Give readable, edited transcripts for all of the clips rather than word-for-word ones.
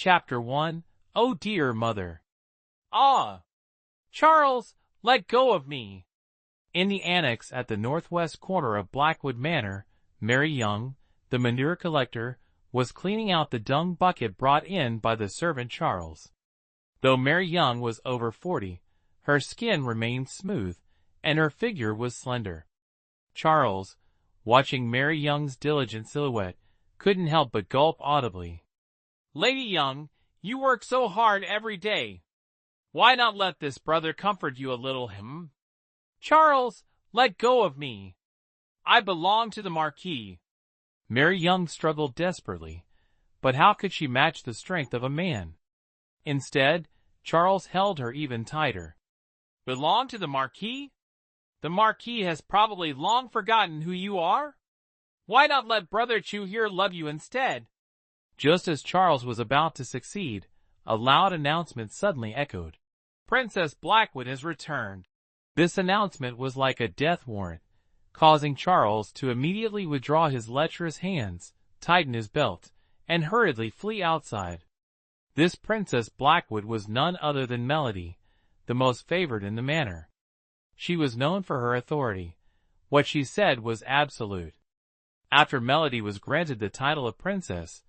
Chapter 1. Oh dear mother. Ah! Charles, let go of me. In the annex at the northwest corner of Blackwood Manor, Mary Young, the manure collector, was cleaning out the dung bucket brought in by the servant Charles. Though Mary Young was over 40, her skin remained smooth, and her figure was slender. Charles, watching Mary Young's diligent silhouette, couldn't help but gulp audibly. Lady Young, you work so hard every day. Why not let this brother comfort you a little, Charles, let go of me. I belong to the Marquis. Mary Young struggled desperately, but how could she match the strength of a man? Instead, Charles held her even tighter. Belong to the Marquis? The Marquis has probably long forgotten who you are? Why not let Brother Chu here love you instead? Just as Charles was about to succeed, a loud announcement suddenly echoed. Princess Blackwood has returned. This announcement was like a death warrant, causing Charles to immediately withdraw his lecherous hands, tighten his belt, and hurriedly flee outside. This Princess Blackwood was none other than Melody, the most favored in the manor. She was known for her authority. What she said was absolute. After Melody was granted the title of princess,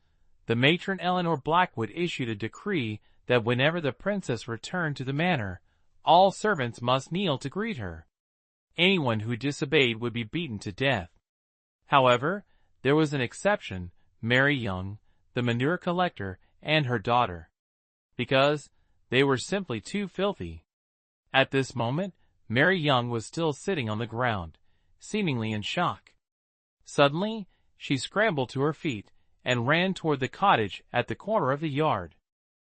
the matron Eleanor Blackwood issued a decree that whenever the princess returned to the manor, all servants must kneel to greet her. Anyone who disobeyed would be beaten to death. However, there was an exception, Mary Young, the manure collector, and her daughter. Because they were simply too filthy. At this moment, Mary Young was still sitting on the ground, seemingly in shock. Suddenly, she scrambled to her feet and ran toward the cottage at the corner of the yard.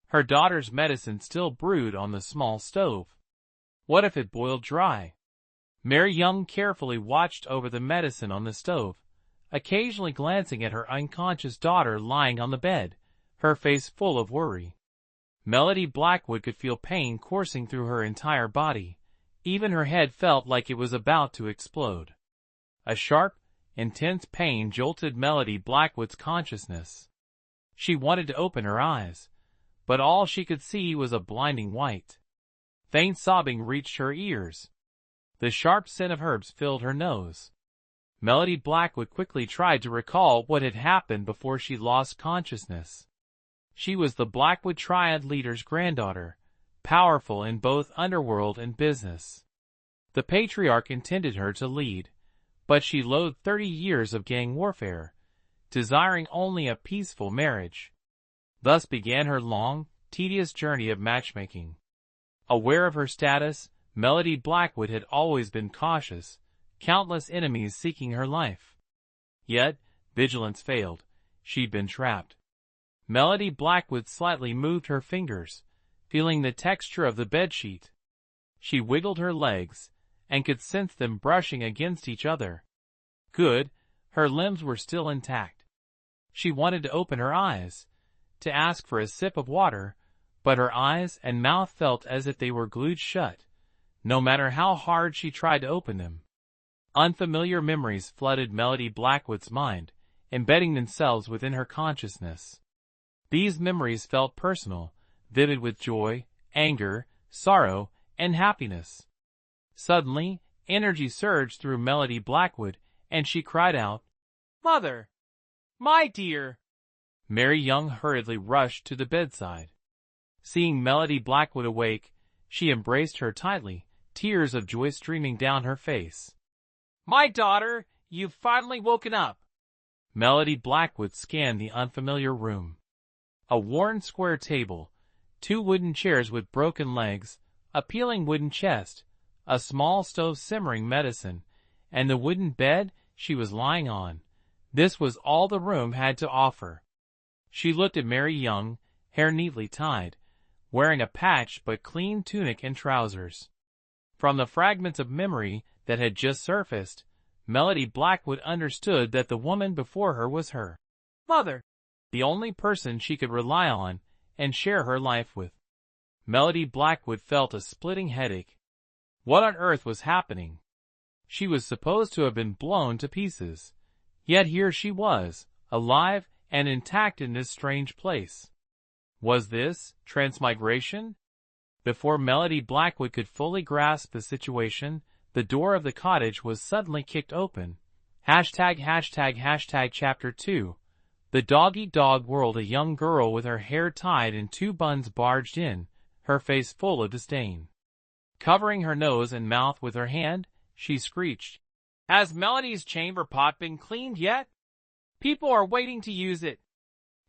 Her daughter's medicine still brewed on the small stove. What if it boiled dry? Mary Young carefully watched over the medicine on the stove, occasionally glancing at her unconscious daughter lying on the bed, her face full of worry. Melody Blackwood could feel pain coursing through her entire body. Even her head felt like it was about to explode. A sharp, intense pain jolted Melody Blackwood's consciousness. She wanted to open her eyes, but all she could see was a blinding white. Faint sobbing reached her ears. The sharp scent of herbs filled her nose. Melody Blackwood quickly tried to recall what had happened before she lost consciousness. She was the Blackwood Triad leader's granddaughter, powerful in both underworld and business. The patriarch intended her to lead, but she loathed 30 years of gang warfare, desiring only a peaceful marriage. Thus began her long, tedious journey of matchmaking. Aware of her status, Melody Blackwood had always been cautious, countless enemies seeking her life. Yet, vigilance failed. She'd been trapped. Melody Blackwood slightly moved her fingers, feeling the texture of the bedsheet. She wiggled her legs, and could sense them brushing against each other. Good, her limbs were still intact. She wanted to open her eyes, to ask for a sip of water, but her eyes and mouth felt as if they were glued shut, no matter how hard she tried to open them. Unfamiliar memories flooded Melody Blackwood's mind, embedding themselves within her consciousness. These memories felt personal, vivid with joy, anger, sorrow, and happiness. Suddenly, energy surged through Melody Blackwood, and she cried out, "Mother! My dear!" Mary Young hurriedly rushed to the bedside. Seeing Melody Blackwood awake, she embraced her tightly, tears of joy streaming down her face. "My daughter, you've finally woken up." Melody Blackwood scanned the unfamiliar room. A worn square table, 2 wooden chairs with broken legs, a peeling wooden chest, a small stove simmering medicine, and the wooden bed she was lying on. This was all the room had to offer. She looked at Mary Young, hair neatly tied, wearing a patched but clean tunic and trousers. From the fragments of memory that had just surfaced, Melody Blackwood understood that the woman before her was her mother, the only person she could rely on and share her life with. Melody Blackwood felt a splitting headache. What on earth was happening? She was supposed to have been blown to pieces. Yet here she was, alive and intact in this strange place. Was this transmigration? Before Melody Blackwood could fully grasp the situation, the door of the cottage was suddenly kicked open. Chapter 2. The dog-eat-dog world. A young girl with her hair tied in two buns barged in, her face full of disdain. Covering her nose and mouth with her hand, she screeched, "Has Melody's chamber pot been cleaned yet? People are waiting to use it."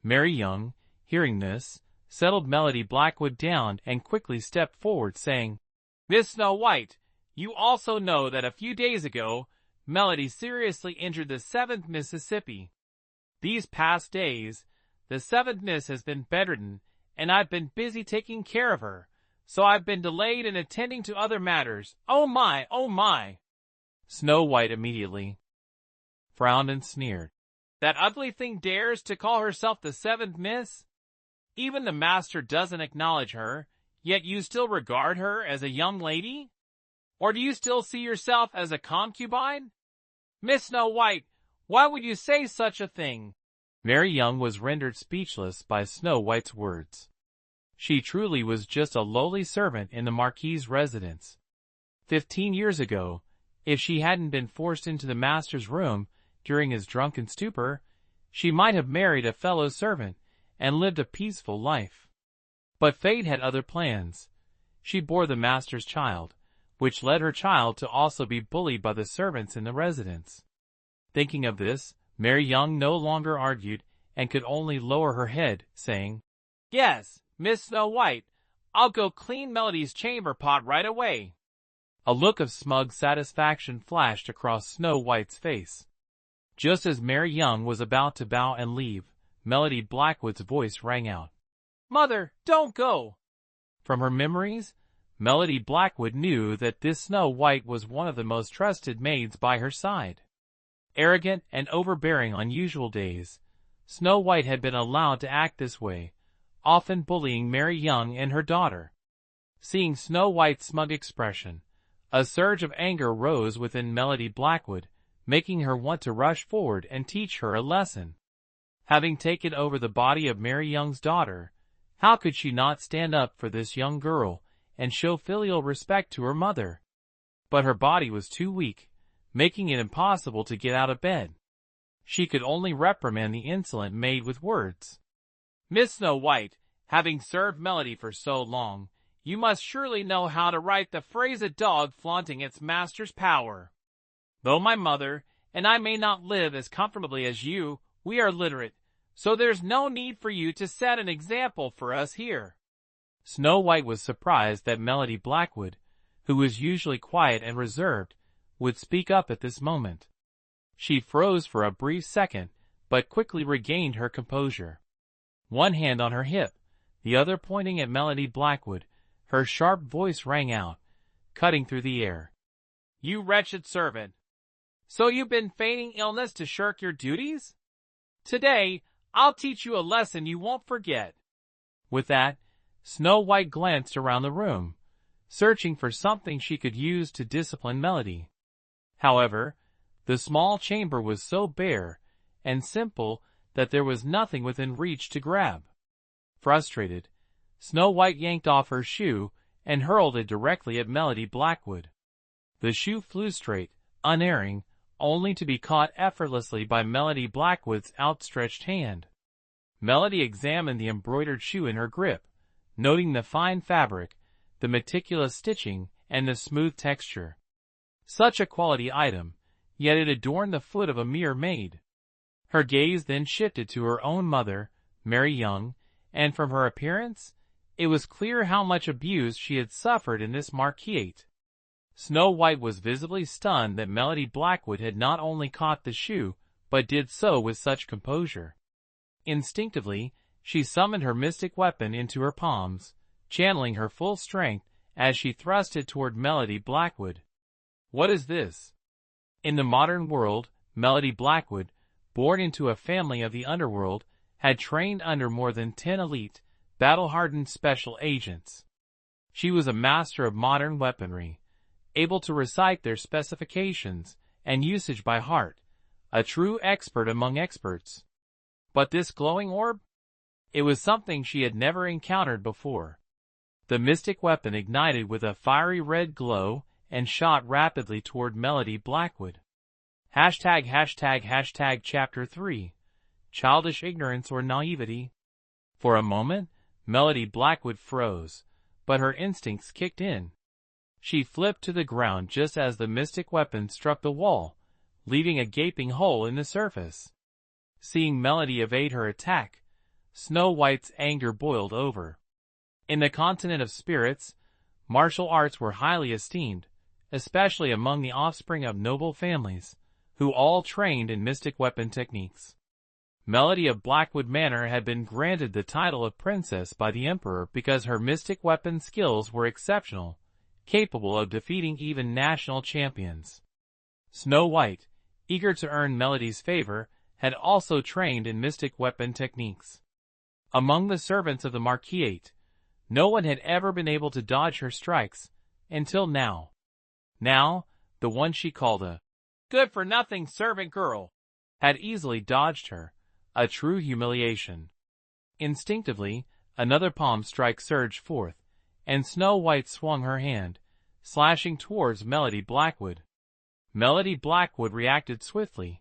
Mary Young, hearing this, settled Melody Blackwood down and quickly stepped forward, saying, "Miss Snow White, you also know that a few days ago, Melody seriously injured the 7th Mississippi. These past days, the 7th Miss has been bedridden, and I've been busy taking care of her, so I've been delayed in attending to other matters. Oh my, oh my!" Snow White immediately frowned and sneered. "That ugly thing dares to call herself the 7th Miss? Even the master doesn't acknowledge her, yet you still regard her as a young lady? Or do you still see yourself as a concubine? Miss Snow White, why would you say such a thing?" Mary Young was rendered speechless by Snow White's words. She truly was just a lowly servant in the Marquis's residence. 15 years ago, if she hadn't been forced into the master's room during his drunken stupor, she might have married a fellow servant and lived a peaceful life. But fate had other plans. She bore the master's child, which led her child to also be bullied by the servants in the residence. Thinking of this, Mary Young no longer argued and could only lower her head, saying, "Yes, Miss Snow White, I'll go clean Melody's chamber pot right away." A look of smug satisfaction flashed across Snow White's face. Just as Mary Young was about to bow and leave, Melody Blackwood's voice rang out, "Mother, don't go!" From her memories, Melody Blackwood knew that this Snow White was one of the most trusted maids by her side. Arrogant and overbearing on usual days, Snow White had been allowed to act this way, often bullying Mary Young and her daughter. Seeing Snow White's smug expression, a surge of anger rose within Melody Blackwood, making her want to rush forward and teach her a lesson. Having taken over the body of Mary Young's daughter, how could she not stand up for this young girl and show filial respect to her mother? But her body was too weak, making it impossible to get out of bed. She could only reprimand the insolent maid with words. "Miss Snow White, having served Melody for so long, you must surely know how to write the phrase 'a dog flaunting its master's power.' Though my mother and I may not live as comfortably as you, we are literate, so there's no need for you to set an example for us here." Snow White was surprised that Melody Blackwood, who was usually quiet and reserved, would speak up at this moment. She froze for a brief second, but quickly regained her composure. One hand on her hip, the other pointing at Melody Blackwood, her sharp voice rang out, cutting through the air. "You wretched servant! So you've been feigning illness to shirk your duties? Today, I'll teach you a lesson you won't forget." With that, Snow White glanced around the room, searching for something she could use to discipline Melody. However, the small chamber was so bare and simple that there was nothing within reach to grab. Frustrated, Snow White yanked off her shoe and hurled it directly at Melody Blackwood. The shoe flew straight, unerring, only to be caught effortlessly by Melody Blackwood's outstretched hand. Melody examined the embroidered shoe in her grip, noting the fine fabric, the meticulous stitching, and the smooth texture. Such a quality item, yet it adorned the foot of a mere maid. Her gaze then shifted to her own mother, Mary Young, and from her appearance, it was clear how much abuse she had suffered in this marquise. Snow White was visibly stunned that Melody Blackwood had not only caught the shoe, but did so with such composure. Instinctively, she summoned her mystic weapon into her palms, channeling her full strength as she thrust it toward Melody Blackwood. What is this? In the modern world, Melody Blackwood, born into a family of the underworld, had trained under more than 10 elite, battle-hardened special agents. She was a master of modern weaponry, able to recite their specifications and usage by heart, a true expert among experts. But this glowing orb? It was something she had never encountered before. The mystic weapon ignited with a fiery red glow and shot rapidly toward Melody Blackwood. #### Chapter 3 Childish Ignorance or Naivety. For a moment, Melody Blackwood froze, but her instincts kicked in. She flipped to the ground just as the mystic weapon struck the wall, leaving a gaping hole in the surface. Seeing Melody evade her attack, Snow White's anger boiled over. In the continent of spirits, martial arts were highly esteemed, especially among the offspring of noble families, who all trained in mystic weapon techniques. Melody of Blackwood Manor had been granted the title of princess by the emperor because her mystic weapon skills were exceptional, capable of defeating even national champions. Snow White, eager to earn Melody's favor, had also trained in mystic weapon techniques. Among the servants of the Marquisate, no one had ever been able to dodge her strikes, until now. Now, the one she called a good-for-nothing servant girl had easily dodged her, a true humiliation. Instinctively, another palm strike surged forth, and Snow White swung her hand, slashing towards Melody Blackwood. Melody Blackwood reacted swiftly,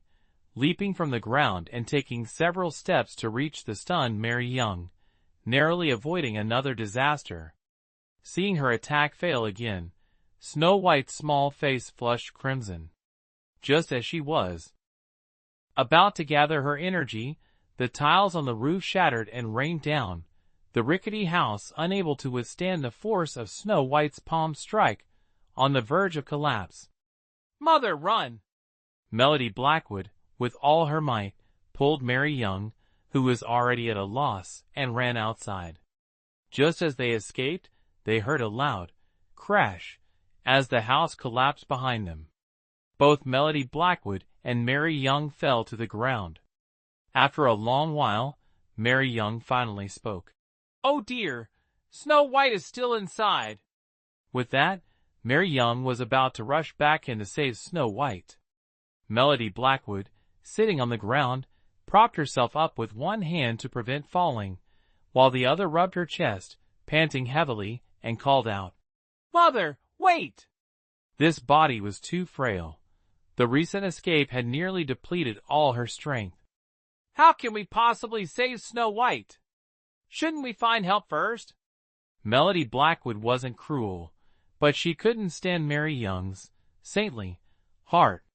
leaping from the ground and taking several steps to reach the stunned Mary Young, narrowly avoiding another disaster. Seeing her attack fail again, Snow White's small face flushed crimson. Just as she was about to gather her energy, the tiles on the roof shattered and rained down, the rickety house unable to withstand the force of Snow White's palm strike, on the verge of collapse. "Mother, run!" Melody Blackwood, with all her might, pulled Mary Young, who was already at a loss, and ran outside. Just as they escaped, they heard a loud crash as the house collapsed behind them. Both Melody Blackwood and Mary Young fell to the ground. After a long while, Mary Young finally spoke. "Oh dear, Snow White is still inside." With that, Mary Young was about to rush back in to save Snow White. Melody Blackwood, sitting on the ground, propped herself up with one hand to prevent falling, while the other rubbed her chest, panting heavily, and called out, "Mother, wait!" This body was too frail. The recent escape had nearly depleted all her strength. "How can we possibly save Snow White? Shouldn't we find help first?" Melody Blackwood wasn't cruel, but she couldn't stand Mary Young's saintly heart.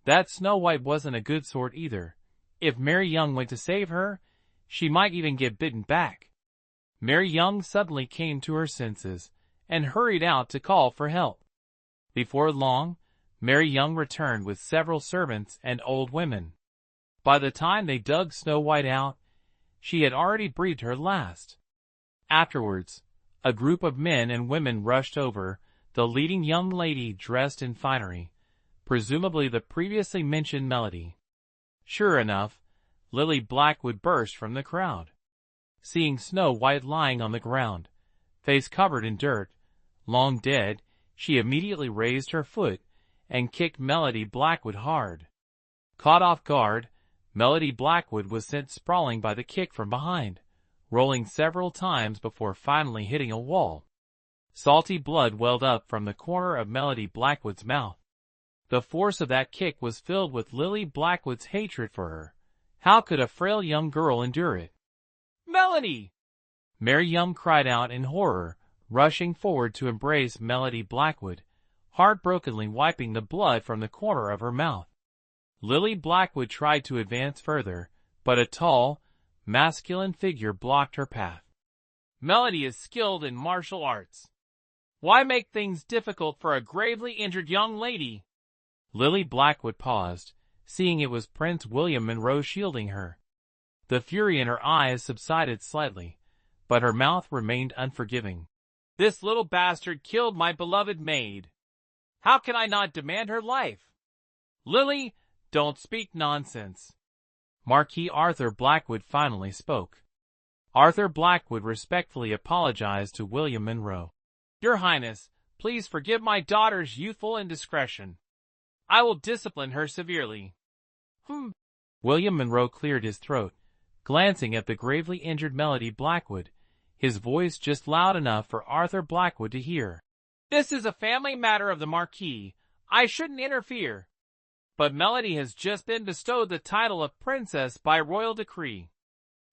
That Snow White wasn't a good sort either. If Mary Young went to save her, she might even get bitten back. Mary Young suddenly came to her senses and hurried out to call for help. Before long, Mary Young returned with several servants and old women. By the time they dug Snow White out, she had already breathed her last. Afterwards, a group of men and women rushed over, the leading young lady dressed in finery, presumably the previously mentioned Melody. Sure enough, Lily Blackwood burst from the crowd. Seeing Snow White lying on the ground, face covered in dirt, long dead, she immediately raised her foot and kicked Melody Blackwood hard. Caught off guard, Melody Blackwood was sent sprawling by the kick from behind, rolling several times before finally hitting a wall. Salty blood welled up from the corner of Melody Blackwood's mouth. The force of that kick was filled with Lily Blackwood's hatred for her. How could a frail young girl endure it? "Melody!" Mary Young cried out in horror, rushing forward to embrace Melody Blackwood, heartbrokenly wiping the blood from the corner of her mouth. Lily Blackwood tried to advance further, but a tall, masculine figure blocked her path. "Melody is skilled in martial arts. Why make things difficult for a gravely injured young lady?" Lily Blackwood paused, seeing it was Prince William Monroe shielding her. The fury in her eyes subsided slightly, but her mouth remained unforgiving. "This little bastard killed my beloved maid. How can I not demand her life?" "Lily, don't speak nonsense." Marquis Arthur Blackwood finally spoke. Arthur Blackwood respectfully apologized to William Monroe. "Your Highness, please forgive my daughter's youthful indiscretion. I will discipline her severely." William Monroe cleared his throat, glancing at the gravely injured Melody Blackwood, his voice just loud enough for Arthur Blackwood to hear. "This is a family matter of the Marquis. I shouldn't interfere. But Melody has just been bestowed the title of princess by royal decree.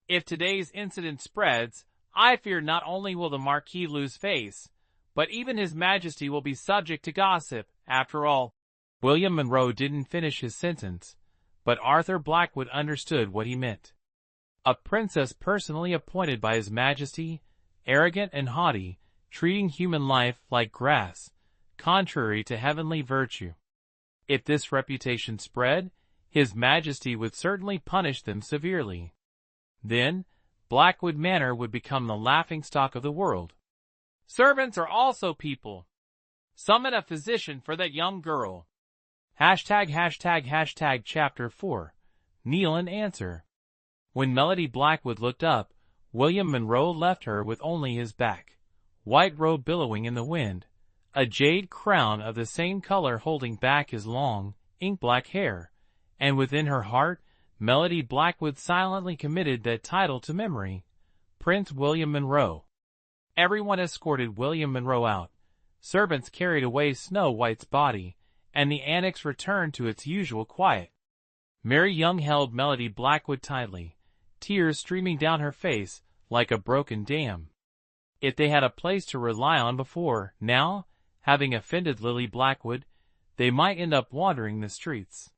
If today's incident spreads, I fear not only will the Marquis lose face, but even His Majesty will be subject to gossip. After all." William Monroe didn't finish his sentence, but Arthur Blackwood understood what he meant. A princess personally appointed by His Majesty, arrogant and haughty, treating human life like grass, contrary to heavenly virtue. If this reputation spread, His Majesty would certainly punish them severely. Then, Blackwood Manor would become the laughingstock of the world. "Servants are also people. Summon a physician for that young girl." Chapter 4. Kneel and answer. When Melody Blackwood looked up, William Monroe left her with only his back, white robe billowing in the wind, a jade crown of the same color holding back his long, ink-black hair, and within her heart, Melody Blackwood silently committed that title to memory, Prince William Monroe. Everyone escorted William Monroe out. Servants carried away Snow White's body, and the annex returned to its usual quiet. Mary Young held Melody Blackwood tightly, tears streaming down her face like a broken dam. If they had a place to rely on before, now, having offended Lily Blackwood, they might end up wandering the streets.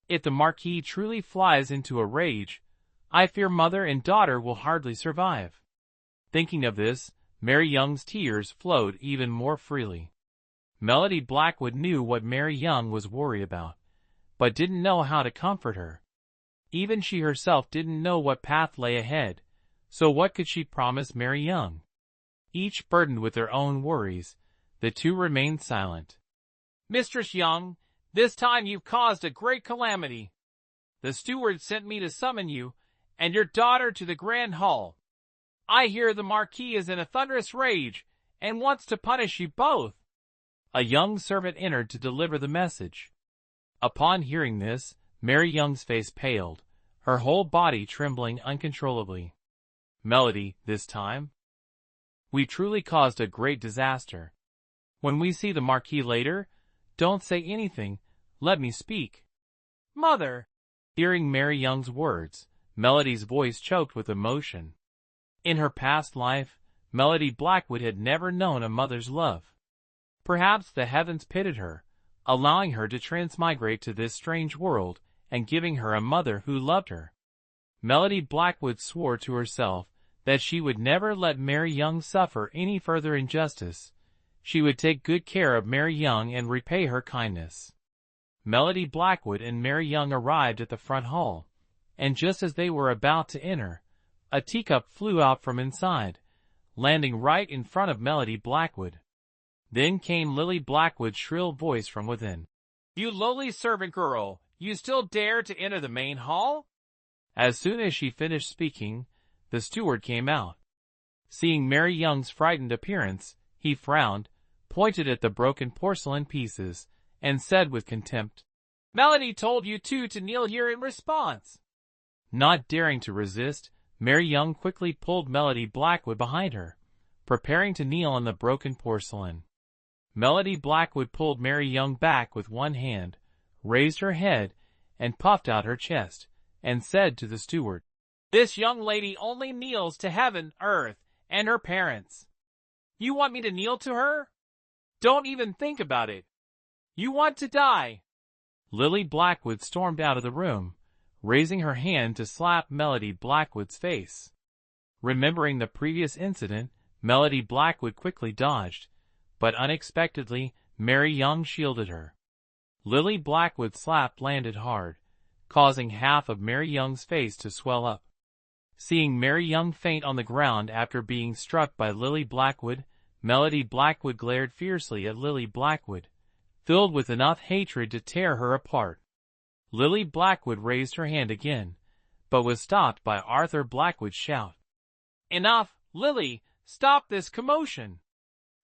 If the Marquis truly flies into a rage, I fear mother and daughter will hardly survive. Thinking of this, Mary Young's tears flowed even more freely. Melody Blackwood knew what Mary Young was worried about, but didn't know how to comfort her. Even she herself didn't know what path lay ahead, so what could she promise Mary Young? Each burdened with their own worries, the two remained silent. "Mistress Young, this time you've caused a great calamity. The steward sent me to summon you and your daughter to the grand hall. I hear the Marquis is in a thunderous rage and wants to punish you both." A young servant entered to deliver the message. Upon hearing this, Mary Young's face paled, her whole body trembling uncontrollably. "Melody, this time? We truly caused a great disaster. When we see the Marquis later, don't say anything, let me speak." "Mother!" Hearing Mary Young's words, Melody's voice choked with emotion. In her past life, Melody Blackwood had never known a mother's love. Perhaps the heavens pitied her, allowing her to transmigrate to this strange world and giving her a mother who loved her. Melody Blackwood swore to herself that she would never let Mary Young suffer any further injustice. She would take good care of Mary Young and repay her kindness. Melody Blackwood and Mary Young arrived at the front hall, and just as they were about to enter, a teacup flew out from inside, landing right in front of Melody Blackwood. Then came Lily Blackwood's shrill voice from within. "You lowly servant girl, you still dare to enter the main hall?" As soon as she finished speaking, the steward came out. Seeing Mary Young's frightened appearance, he frowned, pointed at the broken porcelain pieces, and said with contempt, "Melody told you two to kneel here in response." Not daring to resist, Mary Young quickly pulled Melody Blackwood behind her, preparing to kneel on the broken porcelain. Melody Blackwood pulled Mary Young back with one hand, raised her head, and puffed out her chest, and said to the steward, "This young lady only kneels to heaven, earth, and her parents. You want me to kneel to her? Don't even think about it. You want to die." Lily Blackwood stormed out of the room, raising her hand to slap Melody Blackwood's face. Remembering the previous incident, Melody Blackwood quickly dodged, but unexpectedly, Mary Young shielded her. Lily Blackwood's slap landed hard, causing half of Mary Young's face to swell up. Seeing Mary Young faint on the ground after being struck by Lily Blackwood, Melody Blackwood glared fiercely at Lily Blackwood, filled with enough hatred to tear her apart. Lily Blackwood raised her hand again, but was stopped by Arthur Blackwood's shout. "Enough, Lily! Stop this commotion!"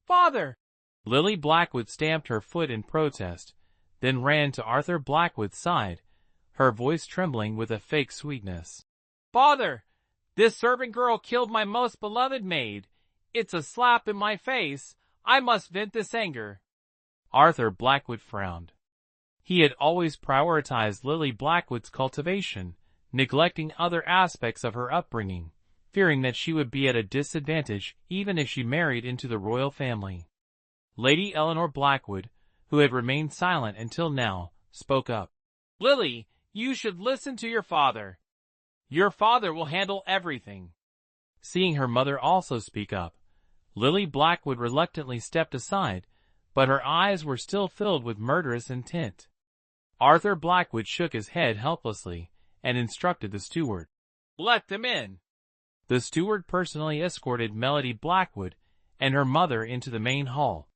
"Father!" Lily Blackwood stamped her foot in protest, then ran to Arthur Blackwood's side, her voice trembling with a fake sweetness. "Father, This servant girl killed my most beloved maid. It's a slap in my face. I must vent this anger. Arthur Blackwood frowned. He had always prioritized Lily Blackwood's cultivation, neglecting other aspects of her upbringing, fearing that she would be at a disadvantage even if she married into the royal family. Lady Eleanor Blackwood, who had remained silent until now, spoke up. Lily, you should listen to your father. Your father will handle everything. Seeing her mother also speak up, Lily Blackwood reluctantly stepped aside, but her eyes were still filled with murderous intent. Arthur Blackwood shook his head helplessly and instructed the steward. Let them in. The steward personally escorted Melody Blackwood and her mother into the main hall.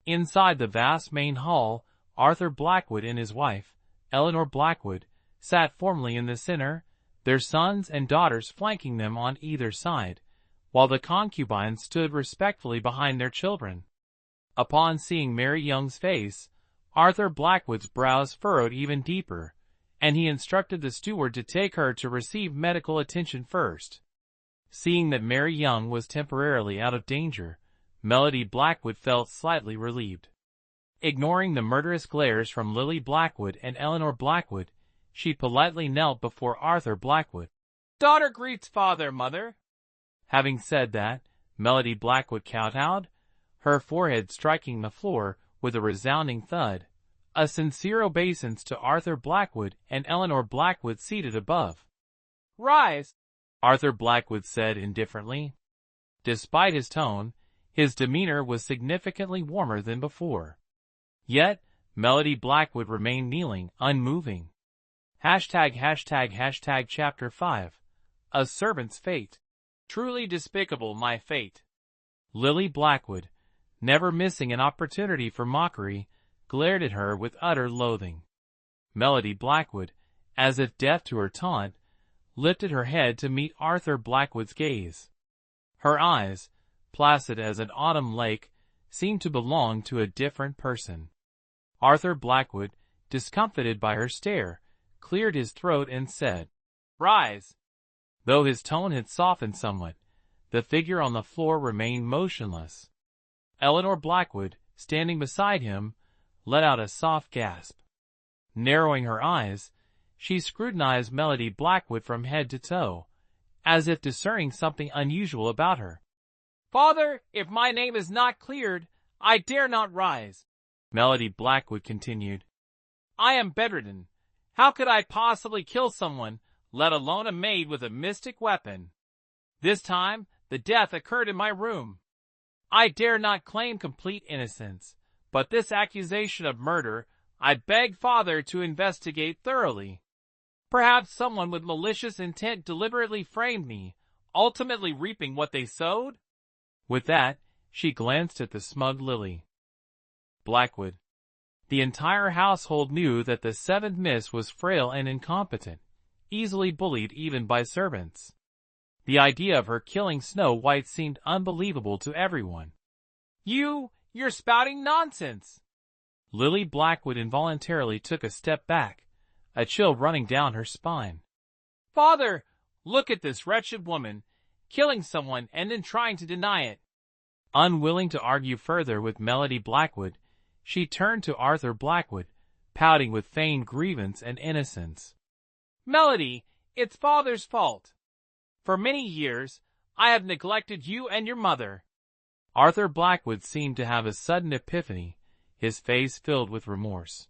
Inside the vast main hall, Arthur Blackwood and his wife, Eleanor Blackwood, sat formally in the center, their sons and daughters flanking them on either side, while the concubines stood respectfully behind their children. Upon seeing Mary Young's face, Arthur Blackwood's brows furrowed even deeper, and he instructed the steward to take her to receive medical attention first. Seeing that Mary Young was temporarily out of danger, Melody Blackwood felt slightly relieved. Ignoring the murderous glares from Lily Blackwood and Eleanor Blackwood, she politely knelt before Arthur Blackwood. Daughter greets father, mother. Having said that, Melody Blackwood kowtowed, her forehead striking the floor with a resounding thud, a sincere obeisance to Arthur Blackwood and Eleanor Blackwood seated above. Rise, Arthur Blackwood said indifferently. Despite his tone, his demeanor was significantly warmer than before. Yet, Melody Blackwood remained kneeling, unmoving. Chapter 5. A Servant's Fate. Truly despicable my fate. Lily Blackwood, never missing an opportunity for mockery, glared at her with utter loathing. Melody Blackwood, as if deaf to her taunt, lifted her head to meet Arthur Blackwood's gaze. Her eyes, placid as an autumn lake, seemed to belong to a different person. Arthur Blackwood, discomfited by her stare, cleared his throat and said, Rise. Though his tone had softened somewhat, the figure on the floor remained motionless. Eleanor Blackwood, standing beside him, let out a soft gasp. Narrowing her eyes, she scrutinized Melody Blackwood from head to toe, as if discerning something unusual about her. Father, if my name is not cleared, I dare not rise, Melody Blackwood continued. I am bedridden. How could I possibly kill someone, let alone a maid with a mystic weapon? This time, the death occurred in my room. I dare not claim complete innocence, but this accusation of murder, I beg Father to investigate thoroughly. Perhaps someone with malicious intent deliberately framed me, ultimately reaping what they sowed? With that, she glanced at the smug Lily Blackwood. The entire household knew that the seventh miss was frail and incompetent, easily bullied even by servants. The idea of her killing Snow White seemed unbelievable to everyone. You're spouting nonsense. Lily Blackwood involuntarily took a step back, a chill running down her spine. Father, look at this wretched woman, killing someone and then trying to deny it. Unwilling to argue further with Melody Blackwood, she turned to Arthur Blackwood, pouting with feigned grievance and innocence. Melody, it's Father's fault. For many years, I have neglected you and your mother. Arthur Blackwood seemed to have a sudden epiphany, his face filled with remorse.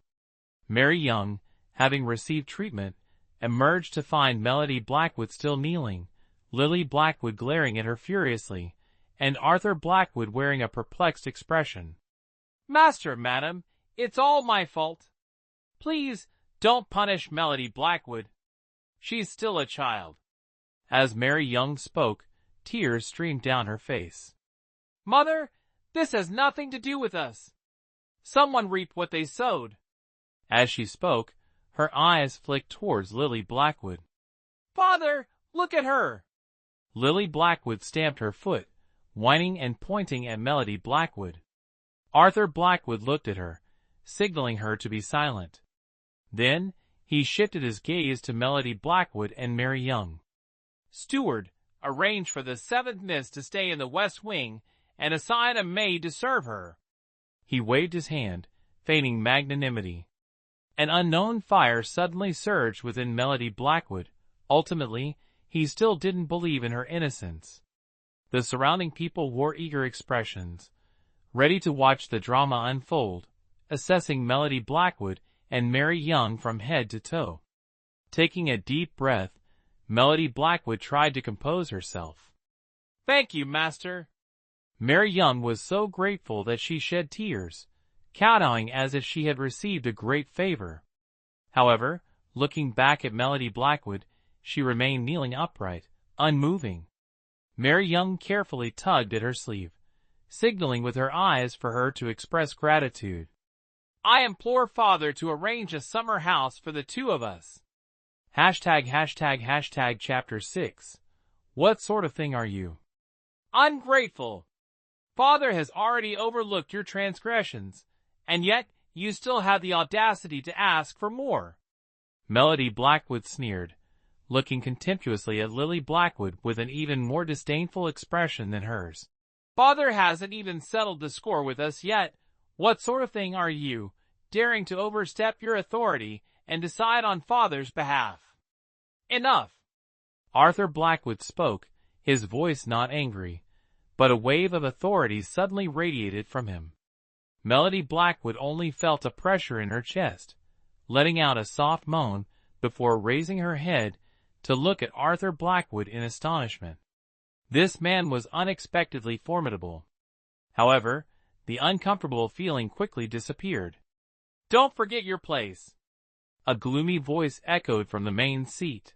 Mary Young, having received treatment, emerged to find Melody Blackwood still kneeling, Lily Blackwood glaring at her furiously, and Arthur Blackwood wearing a perplexed expression. Master, madam, it's all my fault. Please, don't punish Melody Blackwood. She's still a child. As Mary Young spoke, tears streamed down her face. Mother, this has nothing to do with us. Someone reaped what they sowed. As she spoke, her eyes flicked towards Lily Blackwood. Father, look at her. Lily Blackwood stamped her foot, whining and pointing at Melody Blackwood. Arthur Blackwood looked at her, signaling her to be silent. Then, he shifted his gaze to Melody Blackwood and Mary Young. Steward, arrange for the seventh Miss to stay in the West Wing and assign a maid to serve her. He waved his hand, feigning magnanimity. An unknown fire suddenly surged within Melody Blackwood. Ultimately, he still didn't believe in her innocence. The surrounding people wore eager expressions, ready to watch the drama unfold, assessing Melody Blackwood and Mary Young from head to toe. Taking a deep breath, Melody Blackwood tried to compose herself. "Thank you, master." Mary Young was so grateful that she shed tears, kowtowing as if she had received a great favor. However, looking back at Melody Blackwood, she remained kneeling upright, unmoving. Mary Young carefully tugged at her sleeve, signaling with her eyes for her to express gratitude. "I implore Father to arrange a summer house for the two of us." Chapter 6. What sort of thing are you? Ungrateful. Father has already overlooked your transgressions, and yet you still have the audacity to ask for more. Melody Blackwood sneered, looking contemptuously at Lily Blackwood with an even more disdainful expression than hers. "Father hasn't even settled the score with us yet. What sort of thing are you, daring to overstep your authority and decide on Father's behalf?" "Enough." Arthur Blackwood spoke, his voice not angry, but a wave of authority suddenly radiated from him. Melody Blackwood only felt a pressure in her chest, letting out a soft moan before raising her head to look at Arthur Blackwood in astonishment. This man was unexpectedly formidable. However, the uncomfortable feeling quickly disappeared. "Don't forget your place." A gloomy voice echoed from the main seat.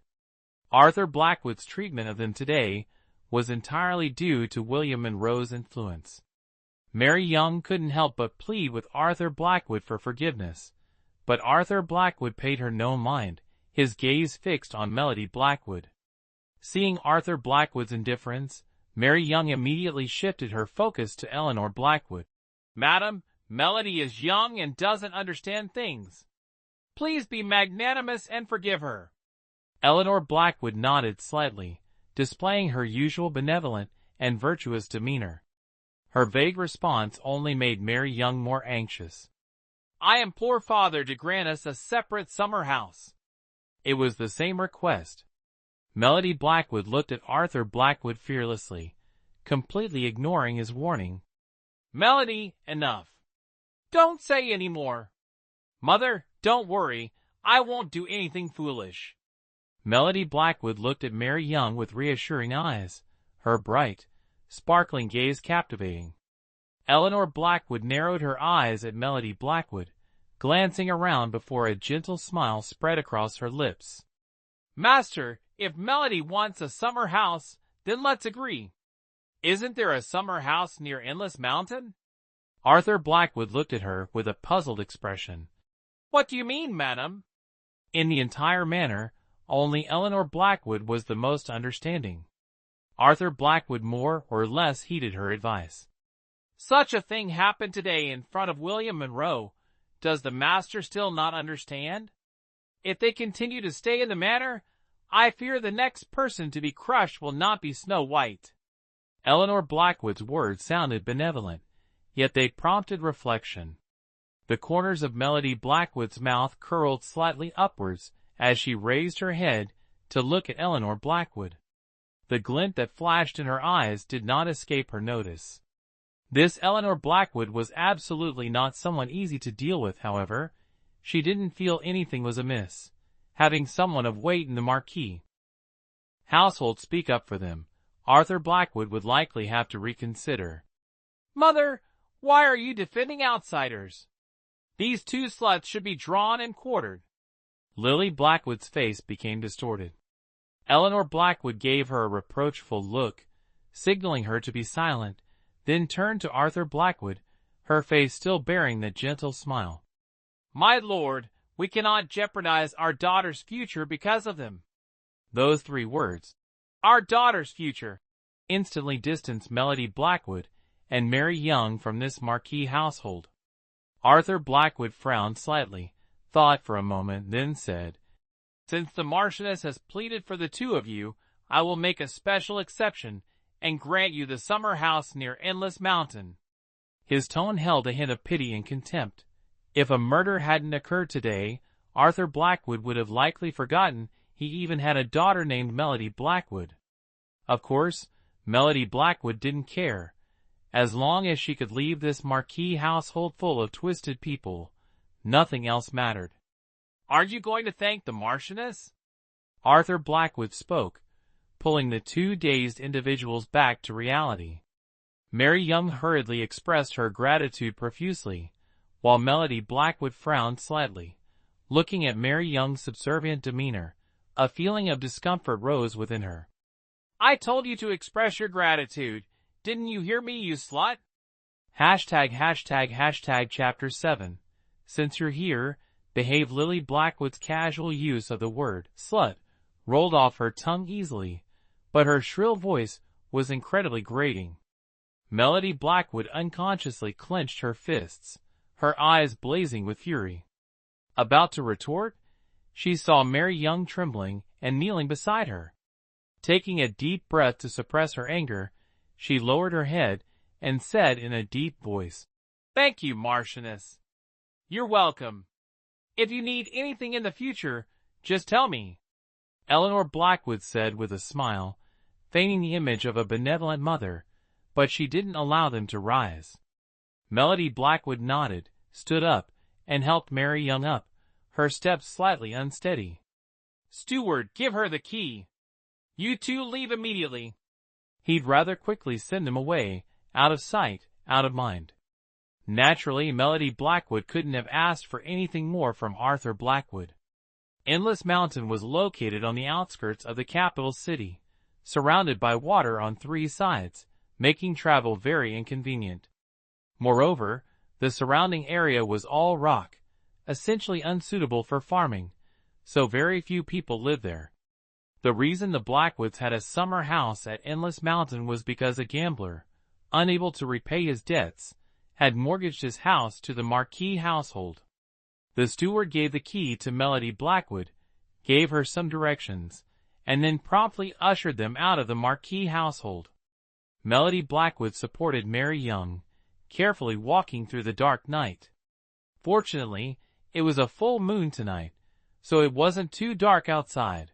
Arthur Blackwood's treatment of them today was entirely due to William Monroe's influence. Mary Young couldn't help but plead with Arthur Blackwood for forgiveness, but Arthur Blackwood paid her no mind, his gaze fixed on Melody Blackwood. Seeing Arthur Blackwood's indifference, Mary Young immediately shifted her focus to Eleanor Blackwood. "Madam, Melody is young and doesn't understand things. Please be magnanimous and forgive her." Eleanor Blackwood nodded slightly, displaying her usual benevolent and virtuous demeanor. Her vague response only made Mary Young more anxious. "I implore Father to grant us a separate summer house." It was the same request. Melody Blackwood looked at Arthur Blackwood fearlessly, completely ignoring his warning. "Melody, enough. Don't say any more. Mother, don't worry, I won't do anything foolish." Melody Blackwood looked at Mary Young with reassuring eyes, her bright, sparkling gaze captivating. Eleanor Blackwood narrowed her eyes at Melody Blackwood, glancing around before a gentle smile spread across her lips. "Master, if Melody wants a summer house, then let's agree. Isn't there a summer house near Endless Mountain?" Arthur Blackwood looked at her with a puzzled expression. "What do you mean, madam?" In the entire manor, only Eleanor Blackwood was the most understanding. Arthur Blackwood more or less heeded her advice. "Such a thing happened today in front of William Monroe. Does the master still not understand? If they continue to stay in the manor, I fear the next person to be crushed will not be Snow White." Eleanor Blackwood's words sounded benevolent, yet they prompted reflection. The corners of Melody Blackwood's mouth curled slightly upwards as she raised her head to look at Eleanor Blackwood. The glint that flashed in her eyes did not escape her notice. This Eleanor Blackwood was absolutely not someone easy to deal with, however. She didn't feel anything was amiss, having someone of weight in the marquis household speak up for them. Arthur Blackwood would likely have to reconsider. "Mother, why are you defending outsiders? These two sluts should be drawn and quartered." Lily Blackwood's face became distorted. Eleanor Blackwood gave her a reproachful look, signaling her to be silent, then turned to Arthur Blackwood, her face still bearing that gentle smile. "My lord, we cannot jeopardize our daughter's future because of them." Those three words, "our daughter's future," instantly distanced Melody Blackwood and Mary Young from this marquis household. Arthur Blackwood frowned slightly, thought for a moment, then said, "Since the Marchioness has pleaded for the two of you, I will make a special exception and grant you the summer house near Endless Mountain." His tone held a hint of pity and contempt. If a murder hadn't occurred today, Arthur Blackwood would have likely forgotten he even had a daughter named Melody Blackwood. Of course, Melody Blackwood didn't care. As long as she could leave this marquee household full of twisted people, nothing else mattered. "Aren't you going to thank the Marchioness?" Arthur Blackwood spoke, pulling the two dazed individuals back to reality. Mary Young hurriedly expressed her gratitude profusely, while Melody Blackwood frowned slightly. Looking at Mary Young's subservient demeanor, a feeling of discomfort rose within her. "I told you to express your gratitude. Didn't you hear me, you slut?" Chapter 7. Since you're here, behave. Lily Blackwood's casual use of the word slut rolled off her tongue easily, but her shrill voice was incredibly grating. Melody Blackwood unconsciously clenched her fists, her eyes blazing with fury. About to retort, she saw Mary Young trembling and kneeling beside her. Taking a deep breath to suppress her anger, she lowered her head and said in a deep voice, "Thank you, Marchioness. You're welcome. If you need anything in the future, just tell me," Eleanor Blackwood said with a smile, feigning the image of a benevolent mother, but she didn't allow them to rise. Melody Blackwood nodded, stood up, and helped Mary Young up, her steps slightly unsteady. "Steward, give her the key. You two leave immediately." He'd rather quickly send them away, out of sight, out of mind. Naturally, Melody Blackwood couldn't have asked for anything more from Arthur Blackwood. Endless Mountain was located on the outskirts of the capital city, surrounded by water on three sides, making travel very inconvenient. Moreover, the surrounding area was all rock, essentially unsuitable for farming, so very few people lived there. The reason the Blackwoods had a summer house at Endless Mountain was because a gambler, unable to repay his debts, had mortgaged his house to the Marquis household. The steward gave the key to Melody Blackwood, gave her some directions, and then promptly ushered them out of the Marquis household. Melody Blackwood supported Mary Young, carefully walking through the dark night. Fortunately, it was a full moon tonight, so it wasn't too dark outside.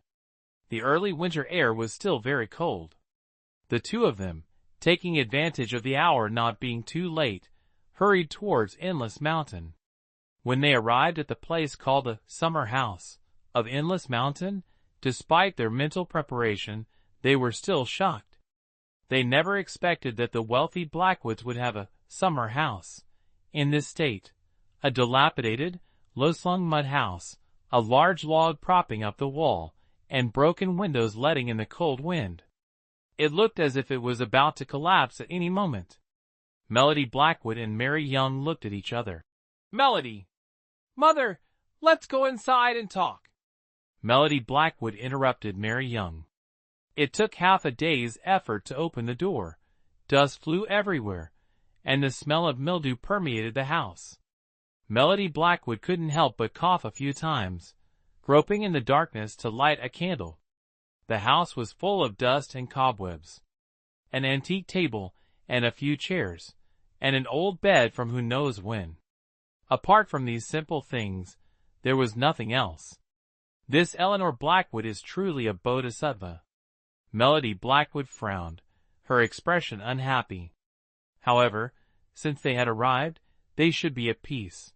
The early winter air was still very cold. The two of them, taking advantage of the hour not being too late, hurried towards Endless Mountain. When they arrived at the place called the Summer House of Endless Mountain, despite their mental preparation, they were still shocked. They never expected that the wealthy Blackwoods would have a summer house in this state, a dilapidated, low-slung mud house, a large log propping up the wall, and broken windows letting in the cold wind. It looked as if it was about to collapse at any moment. Melody Blackwood and Mary Young looked at each other. "Melody! Mother, let's go inside and talk." Melody Blackwood interrupted Mary Young. It took half a day's effort to open the door. Dust flew everywhere, and the smell of mildew permeated the house. Melody Blackwood couldn't help but cough a few times, groping in the darkness to light a candle. The house was full of dust and cobwebs. An antique table and a few chairs, and an old bed from who knows when. Apart from these simple things, there was nothing else. This Eleanor Blackwood is truly a bodhisattva. Melody Blackwood frowned, her expression unhappy. However, since they had arrived, they should be at peace.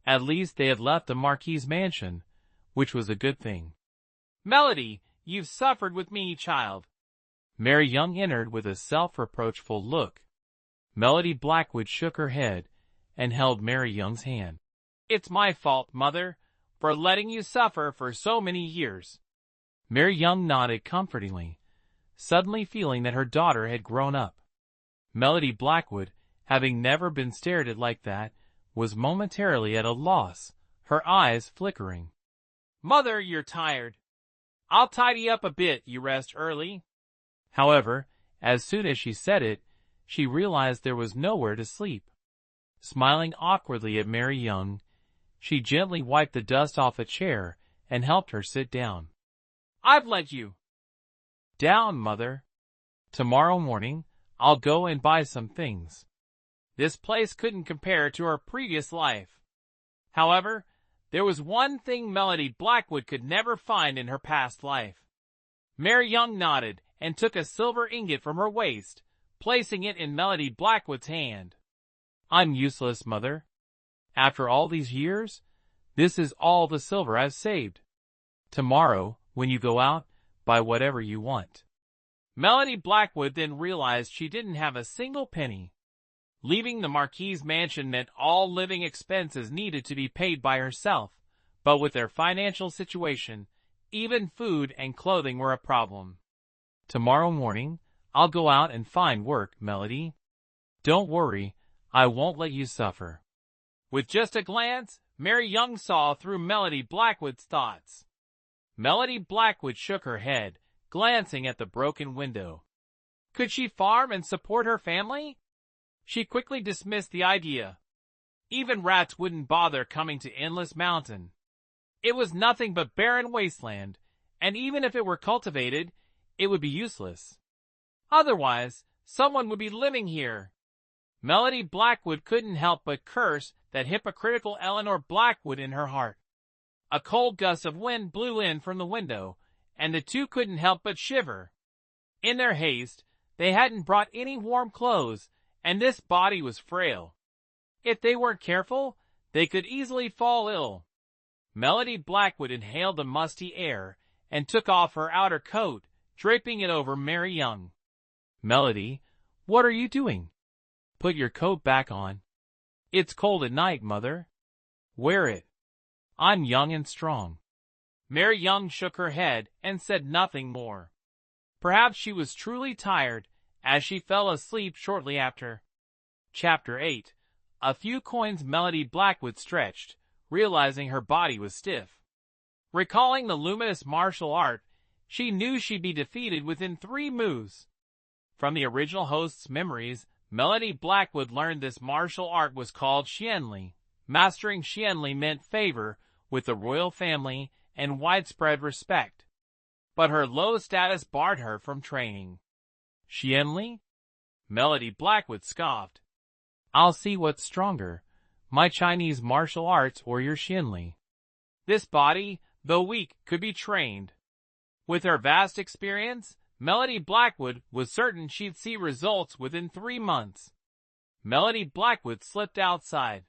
At least they had left the Marquis's mansion, which was a good thing. "Melody, you've suffered with me, child." Mary Young entered with a self-reproachful look. Melody Blackwood shook her head and held Mary Young's hand. "It's my fault, Mother, for letting you suffer for so many years." Mary Young nodded comfortingly, suddenly feeling that her daughter had grown up. Melody Blackwood, having never been stared at like that, was momentarily at a loss, her eyes flickering. "Mother, you're tired. I'll tidy up a bit, you rest early." However, as soon as she said it, she realized there was nowhere to sleep. Smiling awkwardly at Mary Young, she gently wiped the dust off a chair and helped her sit down. "I've let you Down, mother. Tomorrow morning, I'll go and buy some things. This place couldn't compare to her previous life. However, there was one thing Melody Blackwood could never find in her past life. Mary Young nodded and took a silver ingot from her waist, placing it in Melody Blackwood's hand. I'm useless, mother. After all these years, this is all the silver I've saved. Tomorrow, when you go out, buy whatever you want. Melody Blackwood then realized she didn't have a single penny. Leaving the Marquis's mansion meant all living expenses needed to be paid by herself, but with their financial situation, even food and clothing were a problem. Tomorrow morning, I'll go out and find work, Melody. Don't worry, I won't let you suffer. With just a glance, Mary Young saw through Melody Blackwood's thoughts. Melody Blackwood shook her head, glancing at the broken window. Could she farm and support her family? She quickly dismissed the idea. Even rats wouldn't bother coming to Endless Mountain. It was nothing but barren wasteland, and even if it were cultivated, it would be useless. Otherwise, someone would be living here. Melody Blackwood couldn't help but curse that hypocritical Eleanor Blackwood in her heart. A cold gust of wind blew in from the window, and the two couldn't help but shiver. In their haste, they hadn't brought any warm clothes, and this body was frail. If they weren't careful, they could easily fall ill. Melody Blackwood inhaled the musty air and took off her outer coat, draping it over Mary Young. Melody, what are you doing? Put your coat back on. It's cold at night, mother. Wear it. I'm young and strong. Mary Young shook her head and said nothing more. Perhaps she was truly tired, as she fell asleep shortly after. Chapter 8. A few coins. Melody Blackwood stretched, realizing her body was stiff. Recalling the luminous martial art, she knew she'd be defeated within 3 moves. From the original host's memories, Melody Blackwood learned this martial art was called Xianli. Mastering Xianli meant favor with the royal family and widespread respect. But her low status barred her from training. Xianli? Melody Blackwood scoffed. I'll see what's stronger, my Chinese martial arts or your Xianli. This body, though weak, could be trained. With her vast experience, Melody Blackwood was certain she'd see results within 3 months. Melody Blackwood slipped outside.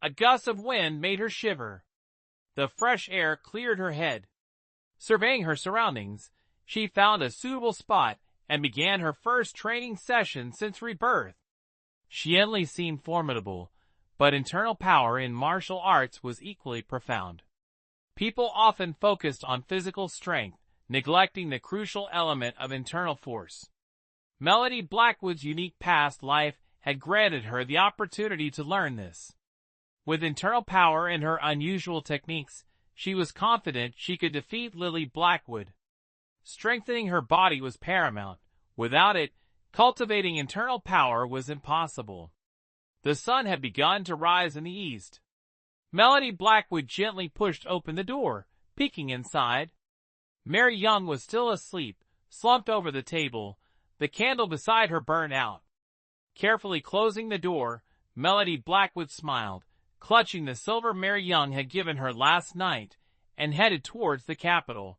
A gust of wind made her shiver. The fresh air cleared her head. Surveying her surroundings, she found a suitable spot and began her first training session since rebirth. Xianli seemed formidable, but internal power in martial arts was equally profound. People often focused on physical strength, neglecting the crucial element of internal force. Melody Blackwood's unique past life had granted her the opportunity to learn this. With internal power and her unusual techniques, she was confident she could defeat Lily Blackwood. Strengthening her body was paramount. Without it, cultivating internal power was impossible. The sun had begun to rise in the east. Melody Blackwood gently pushed open the door, peeking inside. Mary Young was still asleep, slumped over the table. The candle beside her burned out. Carefully closing the door, Melody Blackwood smiled, clutching the silver Mary Young had given her last night, and headed towards the capital.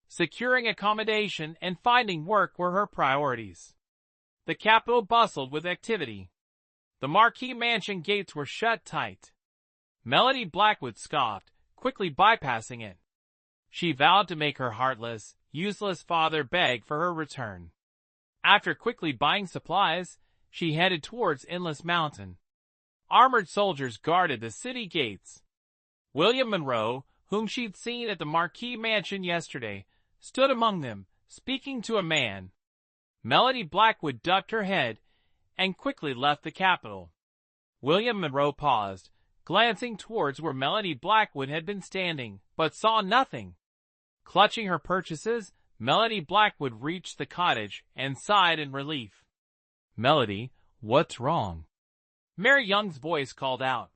Securing accommodation and finding work were her priorities. The capital bustled with activity. The Marquis mansion gates were shut tight. Melody Blackwood scoffed, quickly bypassing it. She vowed to make her heartless, useless father beg for her return. After quickly buying supplies, she headed towards Endless Mountain. Armored soldiers guarded the city gates. William Monroe, whom she'd seen at the Marquis mansion yesterday, stood among them, speaking to a man. Melody Blackwood ducked her head and quickly left the capital. William Monroe paused, glancing towards where Melody Blackwood had been standing, but saw nothing. Clutching her purchases, Melody Blackwood reached the cottage and sighed in relief. Melody, what's wrong? Mary Young's voice called out.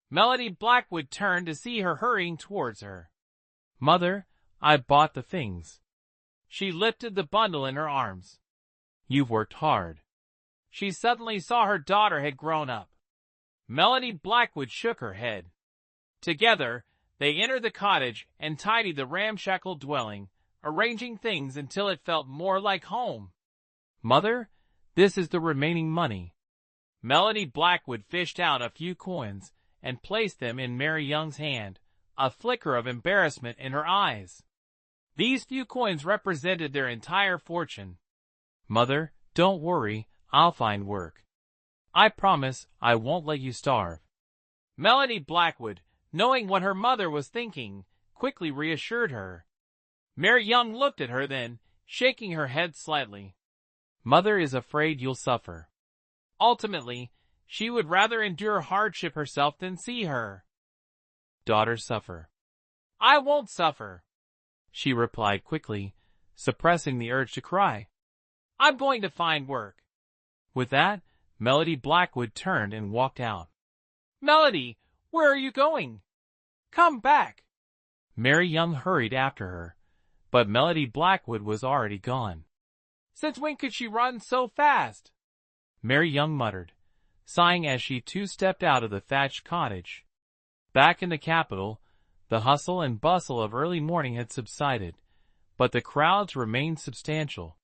Melody Blackwood turned to see her hurrying towards her. Mother, I bought the things. She lifted the bundle in her arms. You've worked hard. She suddenly saw her daughter had grown up. Melody Blackwood shook her head. Together, they entered the cottage and tidied the ramshackle dwelling, arranging things until it felt more like home. Mother, this is the remaining money. Melody Blackwood fished out a few coins and placed them in Mary Young's hand, a flicker of embarrassment in her eyes. These few coins represented their entire fortune. Mother, don't worry, I'll find work. I promise I won't let you starve. Melody Blackwood, knowing what her mother was thinking, quickly reassured her. Mary Young looked at her then, shaking her head slightly. Mother is afraid you'll suffer. Ultimately, she would rather endure hardship herself than see her daughter suffer. I won't suffer, she replied quickly, suppressing the urge to cry. I'm going to find work. With that, Melody Blackwood turned and walked out. Melody, where are you going? Come back. Mary Young hurried after her, but Melody Blackwood was already gone. Since when could she run so fast? Mary Young muttered, sighing as she too stepped out of the thatched cottage. Back in the capital, the hustle and bustle of early morning had subsided, but the crowds remained substantial.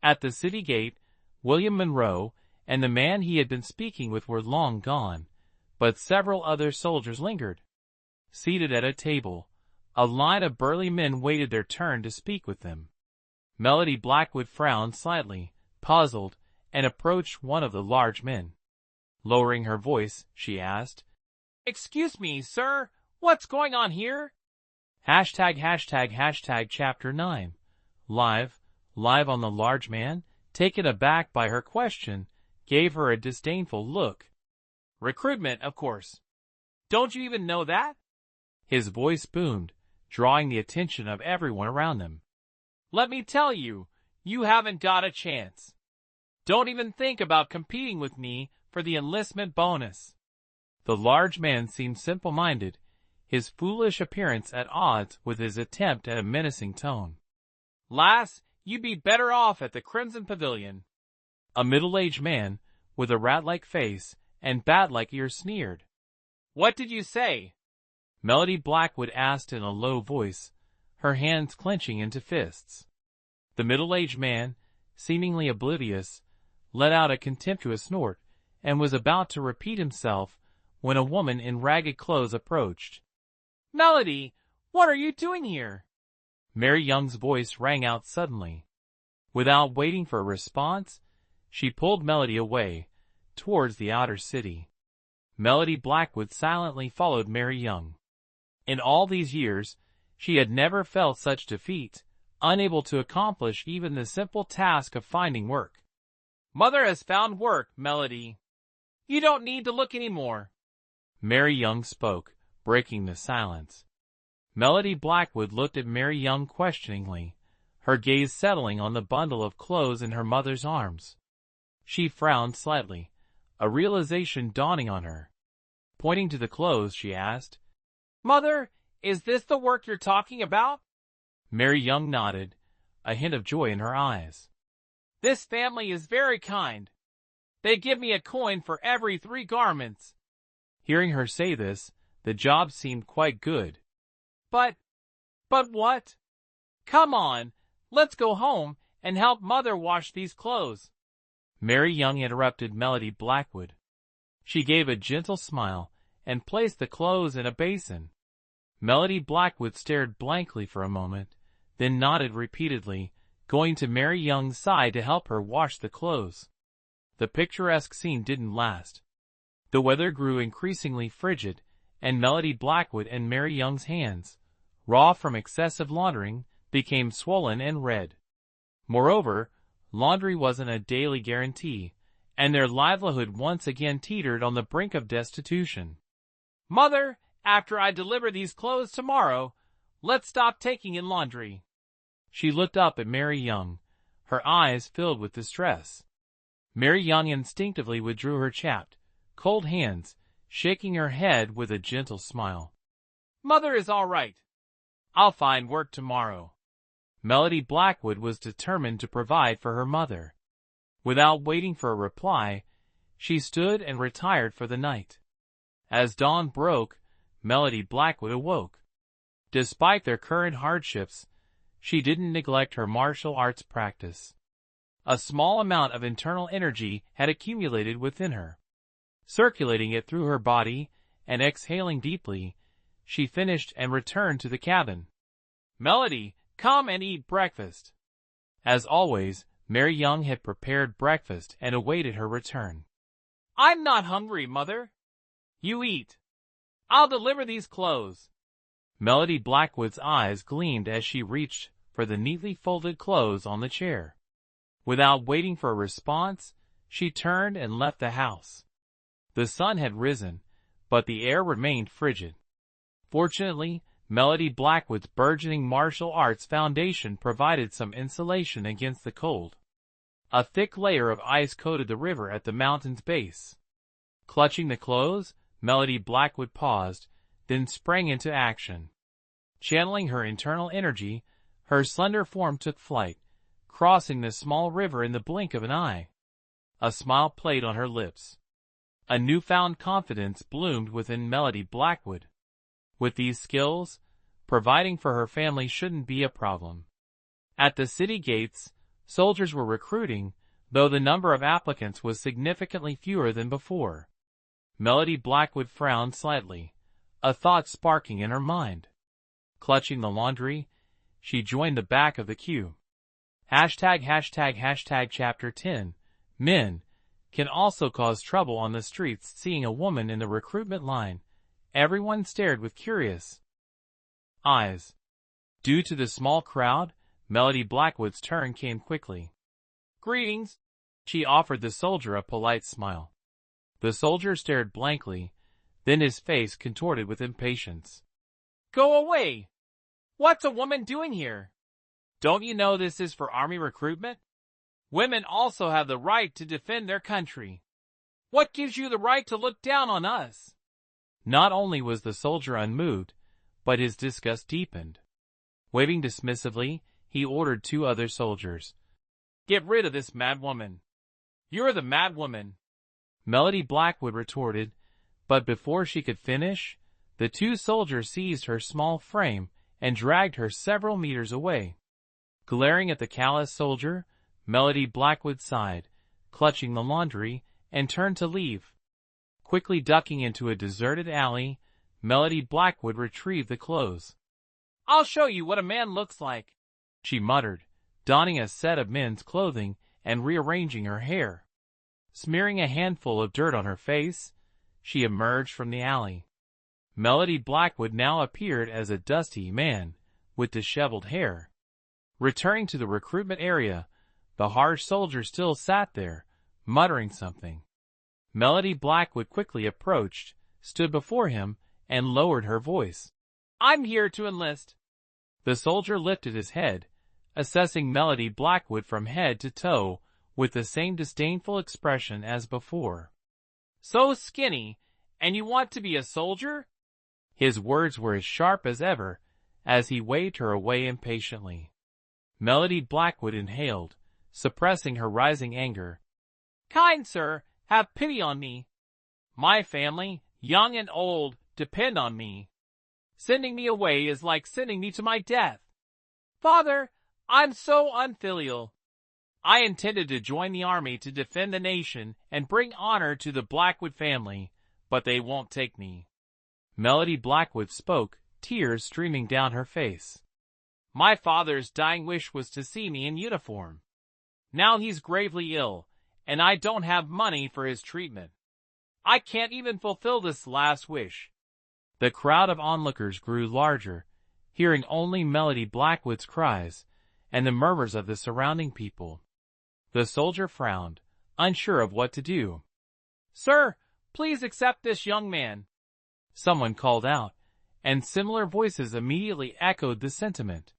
At the city gate, William Monroe and the man he had been speaking with were long gone, but several other soldiers lingered. Seated at a table, a line of burly men waited their turn to speak with them. Melody Blackwood frowned slightly, puzzled, and approached one of the large men. Lowering her voice, she asked, Excuse me, sir, what's going on here? Chapter 9. Live on the large man, taken aback by her question, gave her a disdainful look. Recruitment, of course. Don't you even know that? His voice boomed, drawing the attention of everyone around them. Let me tell you, you haven't got a chance. Don't even think about competing with me for the enlistment bonus. The large man seemed simple-minded, his foolish appearance at odds with his attempt at a menacing tone. Lass, you'd be better off at the Crimson Pavilion. A middle-aged man, with a rat-like face and bat-like ears sneered. What did you say? Melody Blackwood asked in a low voice, her hands clenching into fists. The middle-aged man, seemingly oblivious, let out a contemptuous snort and was about to repeat himself when a woman in ragged clothes approached. Melody, what are you doing here? Mary Young's voice rang out suddenly. Without waiting for a response, she pulled Melody away, towards the outer city. Melody Blackwood silently followed Mary Young. In all these years, she had never felt such defeat, unable to accomplish even the simple task of finding work. Mother has found work, Melody. You don't need to look anymore. Mary Young spoke, breaking the silence. Melody Blackwood looked at Mary Young questioningly, her gaze settling on the bundle of clothes in her mother's arms. She frowned slightly, a realization dawning on her. Pointing to the clothes, she asked, Mother, is this the work you're talking about? Mary Young nodded, a hint of joy in her eyes. This family is very kind. They give me a coin for every 3 garments. Hearing her say this, the job seemed quite good. But what? Come on, let's go home and help Mother wash these clothes. Mary Young interrupted Melody Blackwood. She gave a gentle smile and placed the clothes in a basin. Melody Blackwood stared blankly for a moment, then nodded repeatedly, going to Mary Young's side to help her wash the clothes. The picturesque scene didn't last. The weather grew increasingly frigid, and Melody Blackwood and Mary Young's hands, raw from excessive laundering, became swollen and red. Moreover, laundry wasn't a daily guarantee, and their livelihood once again teetered on the brink of destitution. Mother, after I deliver these clothes tomorrow, let's stop taking in laundry. She looked up at Mary Young, her eyes filled with distress. Mary Young instinctively withdrew her chapped, cold hands, shaking her head with a gentle smile. Mother is all right. I'll find work tomorrow. Melody Blackwood was determined to provide for her mother. Without waiting for a reply, she stood and retired for the night. As dawn broke, Melody Blackwood awoke. Despite their current hardships, she didn't neglect her martial arts practice. A small amount of internal energy had accumulated within her. Circulating it through her body and exhaling deeply, she finished and returned to the cabin. "Melody, come and eat breakfast." As always, Mary Young had prepared breakfast and awaited her return. "I'm not hungry, Mother." "You eat. I'll deliver these clothes." Melody Blackwood's eyes gleamed as she reached for the neatly folded clothes on the chair. Without waiting for a response, she turned and left the house. The sun had risen, but the air remained frigid. Fortunately, Melody Blackwood's burgeoning martial arts foundation provided some insulation against the cold. A thick layer of ice coated the river at the mountain's base. Clutching the clothes, Melody Blackwood paused, then sprang into action. Channeling her internal energy, her slender form took flight, crossing the small river in the blink of an eye. A smile played on her lips. A newfound confidence bloomed within Melody Blackwood. With these skills, providing for her family shouldn't be a problem. At the city gates, soldiers were recruiting, though the number of applicants was significantly fewer than before. Melody Blackwood frowned slightly, a thought sparking in her mind. Clutching the laundry, she joined the back of the queue. Chapter 10. Men can also cause trouble on the streets. Seeing a woman in the recruitment line, everyone stared with curious eyes. Due to the small crowd, Melody Blackwood's turn came quickly. "Greetings." She offered the soldier a polite smile. The soldier stared blankly, then his face contorted with impatience. "Go away! What's a woman doing here? Don't you know this is for army recruitment? Women also have the right to defend their country. What gives you the right to look down on us?" Not only was the soldier unmoved, but his disgust deepened. Waving dismissively, he ordered two other soldiers. "Get rid of this mad woman." "You're the mad woman," Melody Blackwood retorted, but before she could finish, the two soldiers seized her small frame and dragged her several meters away. Glaring at the callous soldier, Melody Blackwood sighed, clutching the laundry, and turned to leave. Quickly ducking into a deserted alley, Melody Blackwood retrieved the clothes. "I'll show you what a man looks like," she muttered, donning a set of men's clothing and rearranging her hair. Smearing a handful of dirt on her face, she emerged from the alley. Melody Blackwood now appeared as a dusty man with disheveled hair. Returning to the recruitment area, the harsh soldier still sat there, muttering something. Melody Blackwood quickly approached, stood before him, and lowered her voice. "I'm here to enlist." The soldier lifted his head, assessing Melody Blackwood from head to toe with the same disdainful expression as before. "So skinny, and you want to be a soldier?" His words were as sharp as ever, as he waved her away impatiently. Melody Blackwood inhaled, suppressing her rising anger. "Kind sir, have pity on me. My family, young and old, depend on me. Sending me away is like sending me to my death. Father, I'm so unfilial. I intended to join the army to defend the nation and bring honor to the Blackwood family, but they won't take me." Melody Blackwood spoke, tears streaming down her face. "My father's dying wish was to see me in uniform. Now he's gravely ill, and I don't have money for his treatment. I can't even fulfill this last wish." The crowd of onlookers grew larger, hearing only Melody Blackwood's cries and the murmurs of the surrounding people. The soldier frowned, unsure of what to do. "Sir, please accept this young man," someone called out, and similar voices immediately echoed the sentiment.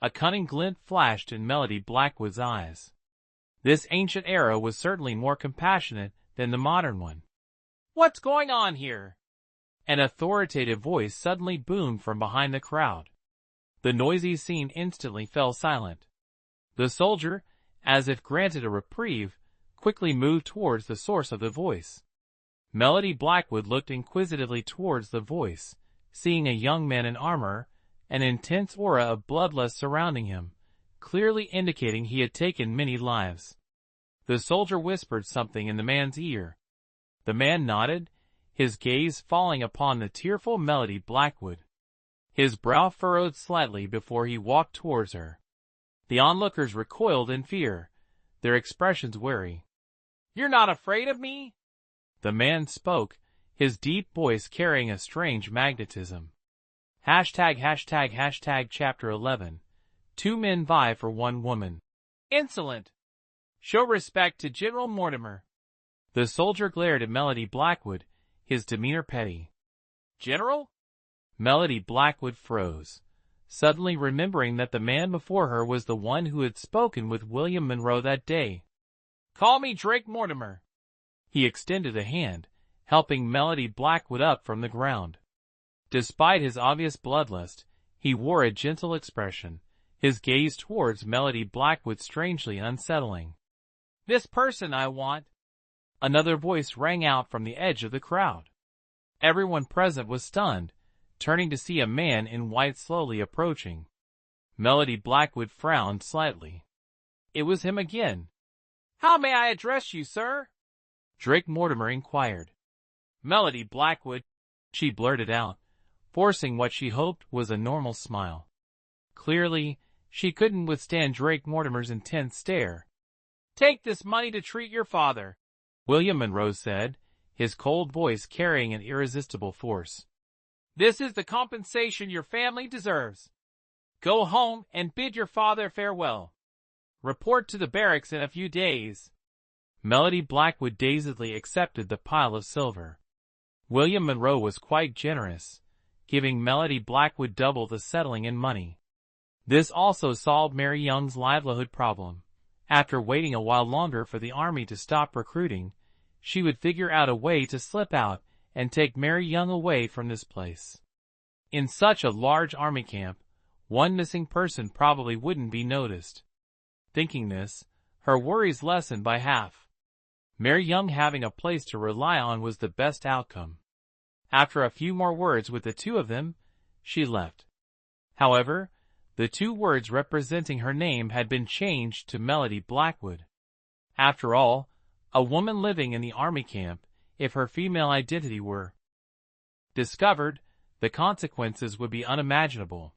A cunning glint flashed in Melody Blackwood's eyes. This ancient era was certainly more compassionate than the modern one. "What's going on here?" An authoritative voice suddenly boomed from behind the crowd. The noisy scene instantly fell silent. The soldier, as if granted a reprieve, quickly moved towards the source of the voice. Melody Blackwood looked inquisitively towards the voice, seeing a young man in armor, an intense aura of bloodlust surrounding him, clearly indicating he had taken many lives. The soldier whispered something in the man's ear. The man nodded, his gaze falling upon the tearful Melody Blackwood. His brow furrowed slightly before he walked towards her. The onlookers recoiled in fear, their expressions wary. "You're not afraid of me?" The man spoke, his deep voice carrying a strange magnetism. Chapter 11. Two men vie for one woman. Insolent. Show respect to General Mortimer. The soldier glared at Melody Blackwood, his demeanor petty. General? Melody Blackwood froze, suddenly remembering that the man before her was the one who had spoken with William Monroe that day. Call me Drake Mortimer. He extended a hand, helping Melody Blackwood up from the ground. Despite his obvious bloodlust, he wore a gentle expression, his gaze towards Melody Blackwood strangely unsettling. This person I want. Another voice rang out from the edge of the crowd. Everyone present was stunned, turning to see a man in white slowly approaching. Melody Blackwood frowned slightly. It was him again. How may I address you, sir? Drake Mortimer inquired. Melody Blackwood, she blurted out, forcing what she hoped was a normal smile. Clearly, she couldn't withstand Drake Mortimer's intense stare. Take this money to treat your father, William Monroe said, his cold voice carrying an irresistible force. This is the compensation your family deserves. Go home and bid your father farewell. Report to the barracks in a few days. Melody Blackwood dazedly accepted the pile of silver. William Monroe was quite generous, giving Melody Blackwood double the settling in money. This also solved Mary Young's livelihood problem. After waiting a while longer for the army to stop recruiting, she would figure out a way to slip out and take Mary Young away from this place. In such a large army camp, one missing person probably wouldn't be noticed. Thinking this, her worries lessened by half. Mary Young having a place to rely on was the best outcome. After a few more words with the two of them, she left. However, the two words representing her name had been changed to Melody Blackwood. After all, a woman living in the army camp, if her female identity were discovered, the consequences would be unimaginable.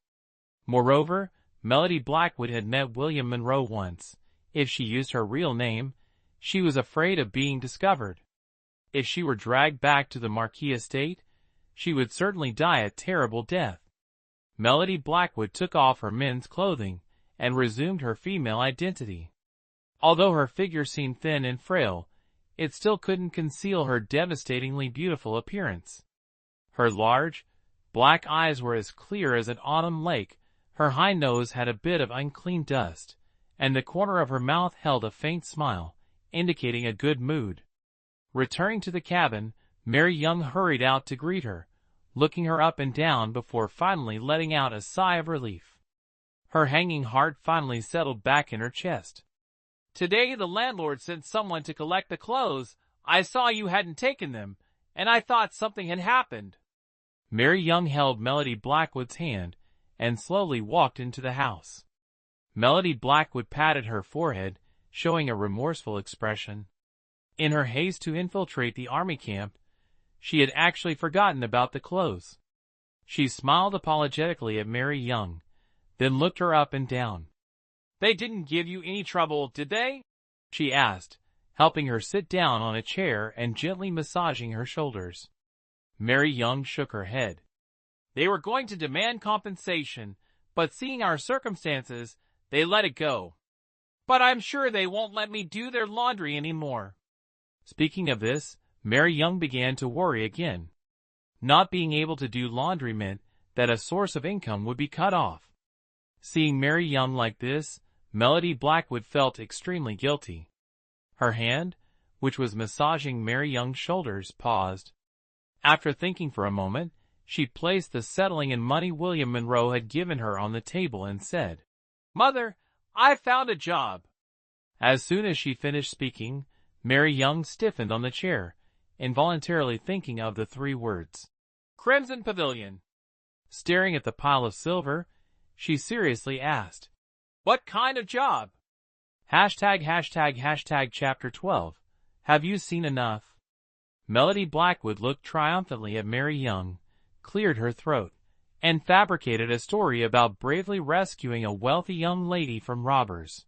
Moreover, Melody Blackwood had met William Monroe once. If she used her real name, she was afraid of being discovered. If she were dragged back to the Marquis estate, she would certainly die a terrible death. Melody Blackwood took off her men's clothing and resumed her female identity. Although her figure seemed thin and frail, it still couldn't conceal her devastatingly beautiful appearance. Her large, black eyes were as clear as an autumn lake, her high nose had a bit of unclean dust, and the corner of her mouth held a faint smile, indicating a good mood. Returning to the cabin, Mary Young hurried out to greet her, looking her up and down before finally letting out a sigh of relief. Her hanging heart finally settled back in her chest. Today the landlord sent someone to collect the clothes. I saw you hadn't taken them, and I thought something had happened. Mary Young held Melody Blackwood's hand and slowly walked into the house. Melody Blackwood patted her forehead, showing a remorseful expression. In her haste to infiltrate the army camp, she had actually forgotten about the clothes. She smiled apologetically at Mary Young, then looked her up and down. They didn't give you any trouble, did they? She asked, helping her sit down on a chair and gently massaging her shoulders. Mary Young shook her head. They were going to demand compensation, but seeing our circumstances, they let it go. But I'm sure they won't let me do their laundry anymore. Speaking of this, Mary Young began to worry again. Not being able to do laundry meant that a source of income would be cut off. Seeing Mary Young like this, Melody Blackwood felt extremely guilty. Her hand, which was massaging Mary Young's shoulders, paused. After thinking for a moment, she placed the settling and money William Monroe had given her on the table and said, "Mother, I found a job." As soon as she finished speaking, Mary Young stiffened on the chair, involuntarily thinking of the 3 words, "Crimson Pavilion." Staring at the pile of silver, she seriously asked, "What kind of job?" Chapter 12. Have you seen enough? Melody Blackwood looked triumphantly at Mary Young, cleared her throat, and fabricated a story about bravely rescuing a wealthy young lady from robbers.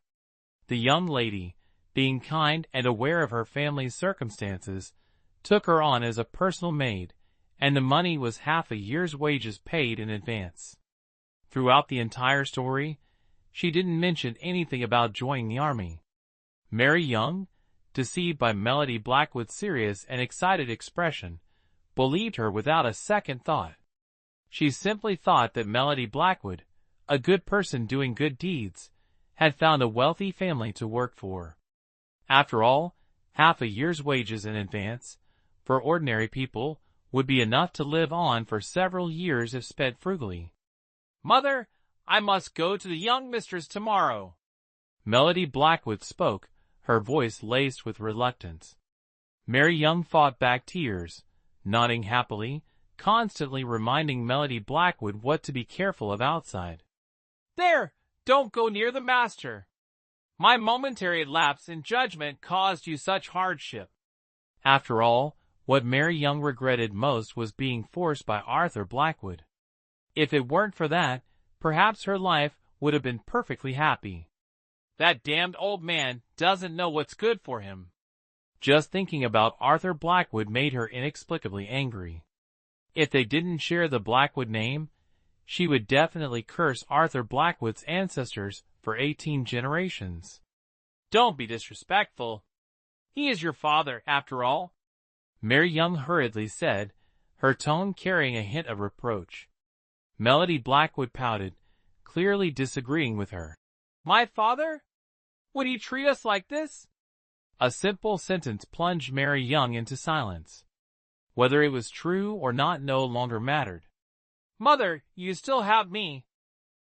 The young lady, being kind and aware of her family's circumstances, took her on as a personal maid, and the money was half a year's wages paid in advance. Throughout the entire story, she didn't mention anything about joining the army. Mary Young, deceived by Melody Blackwood's serious and excited expression, believed her without a second thought. She simply thought that Melody Blackwood, a good person doing good deeds, had found a wealthy family to work for. After all, half a year's wages in advance, for ordinary people, would be enough to live on for several years if spent frugally. "Mother, I must go to the young mistress tomorrow." Melody Blackwood spoke, her voice laced with reluctance. Mary Young fought back tears, nodding happily, constantly reminding Melody Blackwood what to be careful of outside. "There, don't go near the master. My momentary lapse in judgment caused you such hardship." After all, what Mary Young regretted most was being forced by Arthur Blackwood. If it weren't for that, perhaps her life would have been perfectly happy. "That damned old man doesn't know what's good for him." Just thinking about Arthur Blackwood made her inexplicably angry. If they didn't share the Blackwood name, she would definitely curse Arthur Blackwood's ancestors for 18 generations. "Don't be disrespectful. He is your father, after all," Mary Young hurriedly said, her tone carrying a hint of reproach. Melody Blackwood pouted, clearly disagreeing with her. "My father? Would he treat us like this?" A simple sentence plunged Mary Young into silence. Whether it was true or not no longer mattered. "Mother, you still have me.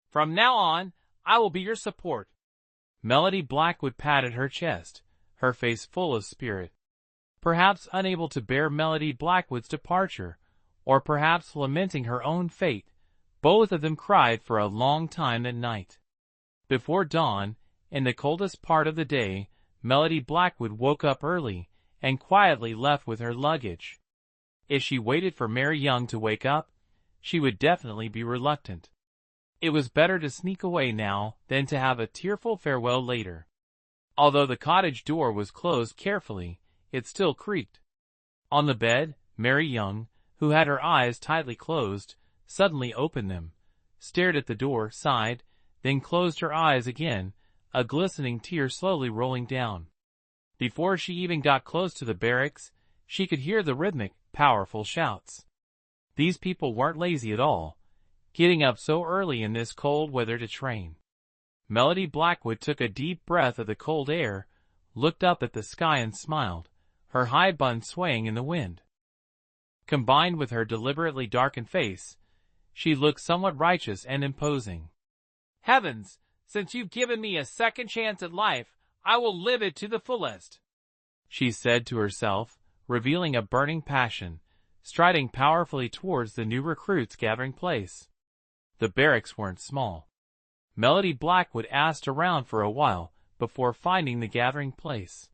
From now on, I will be your support." Melody Blackwood patted her chest, her face full of spirit. Perhaps unable to bear Melody Blackwood's departure, or perhaps lamenting her own fate, both of them cried for a long time that night. Before dawn, in the coldest part of the day, Melody Blackwood woke up early and quietly left with her luggage. If she waited for Mary Young to wake up, she would definitely be reluctant. It was better to sneak away now than to have a tearful farewell later. Although the cottage door was closed carefully, it still creaked. On the bed, Mary Young, who had her eyes tightly closed, suddenly opened them, stared at the door, sighed, then closed her eyes again, a glistening tear slowly rolling down. Before she even got close to the barracks, she could hear the rhythmic, powerful shouts. These people weren't lazy at all, getting up so early in this cold weather to train. Melody Blackwood took a deep breath of the cold air, looked up at the sky and smiled, her high bun swaying in the wind. Combined with her deliberately darkened face, she looked somewhat righteous and imposing. "Heavens, since you've given me a second chance at life, I will live it to the fullest," she said to herself, revealing a burning passion, striding powerfully towards the new recruits' gathering place. The barracks weren't small. Melody Blackwood asked around for a while before finding the gathering place.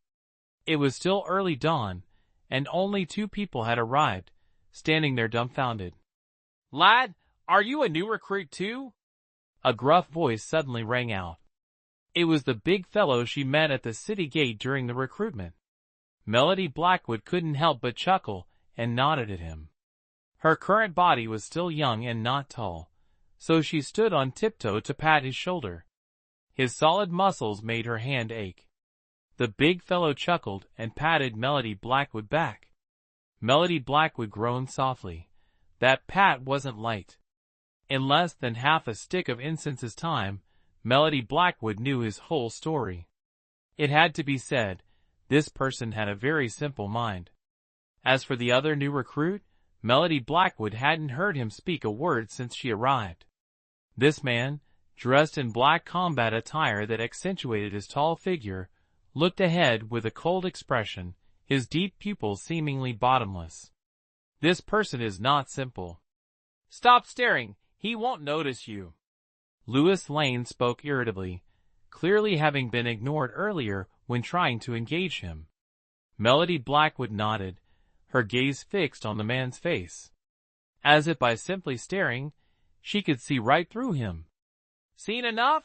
It was still early dawn, and only 2 people had arrived, standing there dumbfounded. "Lad, are you a new recruit too?" A gruff voice suddenly rang out. It was the big fellow she met at the city gate during the recruitment. Melody Blackwood couldn't help but chuckle and nodded at him. Her current body was still young and not tall, so she stood on tiptoe to pat his shoulder. His solid muscles made her hand ache. The big fellow chuckled and patted Melody Blackwood back. Melody Blackwood groaned softly. That pat wasn't light. In less than half a stick of incense's time, Melody Blackwood knew his whole story. It had to be said, this person had a very simple mind. As for the other new recruit, Melody Blackwood hadn't heard him speak a word since she arrived. This man, dressed in black combat attire that accentuated his tall figure, looked ahead with a cold expression, his deep pupils seemingly bottomless. This person is not simple. Stop staring, he won't notice you. Louis Lane spoke irritably, clearly having been ignored earlier when trying to engage him. Melody Blackwood nodded, her gaze fixed on the man's face. As if by simply staring, she could see right through him. Seen enough?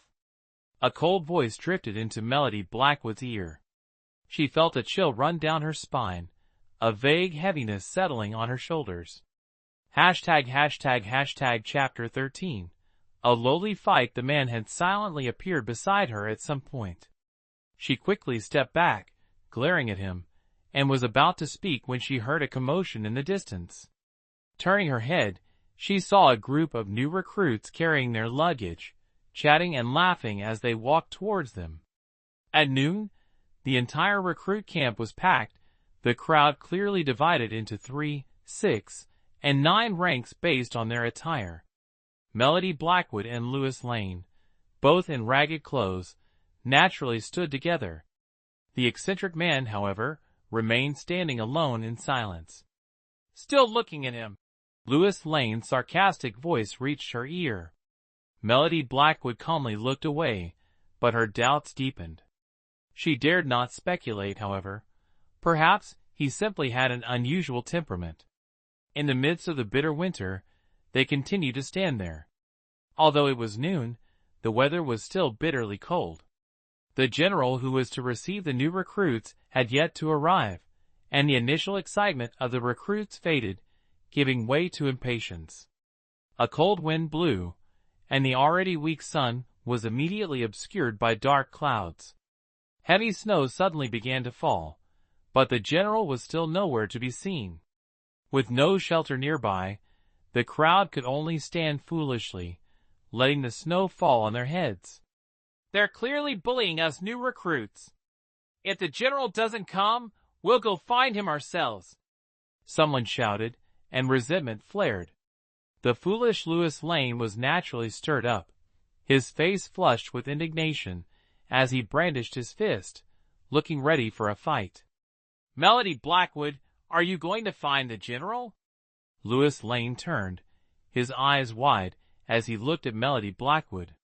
A cold voice drifted into Melody Blackwood's ear. She felt a chill run down her spine, a vague heaviness settling on her shoulders. Chapter 13. A lowly fight. The man had silently appeared beside her at some point. She quickly stepped back, glaring at him, and was about to speak when she heard a commotion in the distance. Turning her head, she saw a group of new recruits carrying their luggage, chatting and laughing as they walked towards them. At noon, the entire recruit camp was packed, the crowd clearly divided into 3, 6, and 9 ranks based on their attire. Melody Blackwood and Louis Lane, both in ragged clothes, naturally stood together. The eccentric man, however, remained standing alone in silence. Still looking at him. Louis Lane's sarcastic voice reached her ear. Melody Blackwood calmly looked away, but her doubts deepened. She dared not speculate, however. Perhaps he simply had an unusual temperament. In the midst of the bitter winter, they continued to stand there. Although it was noon, the weather was still bitterly cold. The general who was to receive the new recruits had yet to arrive, and the initial excitement of the recruits faded, giving way to impatience. A cold wind blew, and the already weak sun was immediately obscured by dark clouds. Heavy snow suddenly began to fall, but the general was still nowhere to be seen. With no shelter nearby, the crowd could only stand foolishly, letting the snow fall on their heads. They're clearly bullying us new recruits. If the general doesn't come, we'll go find him ourselves. Someone shouted, and resentment flared. The foolish Louis Lane was naturally stirred up, his face flushed with indignation as he brandished his fist, looking ready for a fight. Melody Blackwood, are you going to find the general? Louis Lane turned, his eyes wide as he looked at Melody Blackwood.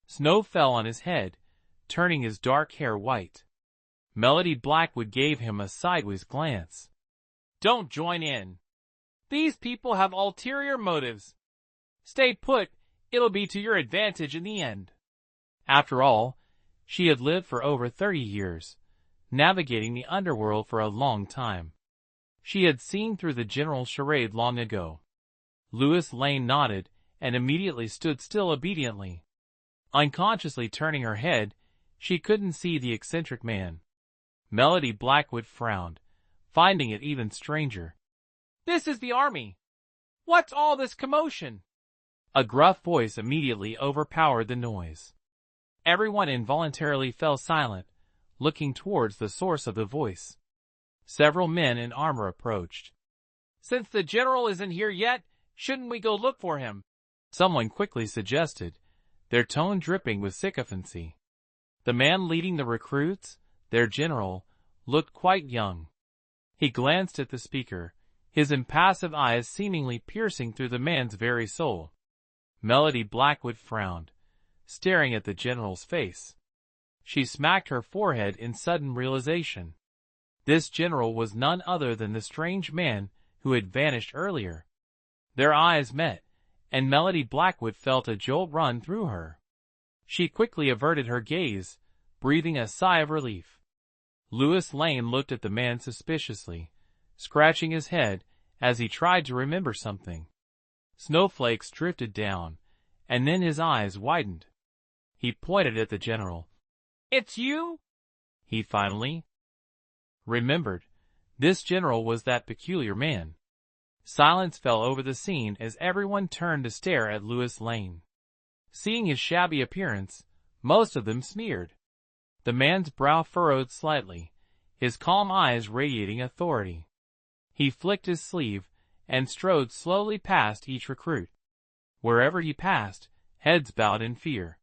Snow fell on his head, turning his dark hair white. Melody Blackwood gave him a sideways glance. Don't join in. These people have ulterior motives. Stay put, it'll be to your advantage in the end. After all, she had lived for over 30 years, navigating the underworld for a long time. She had seen through the general's charade long ago. Louis Lane nodded and immediately stood still obediently. Unconsciously turning her head, she couldn't see the eccentric man. Melody Blackwood frowned, finding it even stranger. This is the army. What's all this commotion? A gruff voice immediately overpowered the noise. Everyone involuntarily fell silent, looking towards the source of the voice. Several men in armor approached. Since the general isn't here yet, shouldn't we go look for him? Someone quickly suggested, their tone dripping with sycophancy. The man leading the recruits, their general, looked quite young. He glanced at the speaker, his impassive eyes seemingly piercing through the man's very soul. Melody Blackwood frowned, staring at the general's face. She smacked her forehead in sudden realization. This general was none other than the strange man who had vanished earlier. Their eyes met, and Melody Blackwood felt a jolt run through her. She quickly averted her gaze, breathing a sigh of relief. Louis Lane looked at the man suspiciously, scratching his head as he tried to remember something. Snowflakes drifted down, and then his eyes widened. He pointed at the general. It's you? He finally remembered. This general was that peculiar man. Silence fell over the scene as everyone turned to stare at Louis Lane. Seeing his shabby appearance, most of them sneered. The man's brow furrowed slightly, his calm eyes radiating authority. He flicked his sleeve, and strode slowly past each recruit. Wherever he passed, heads bowed in fear.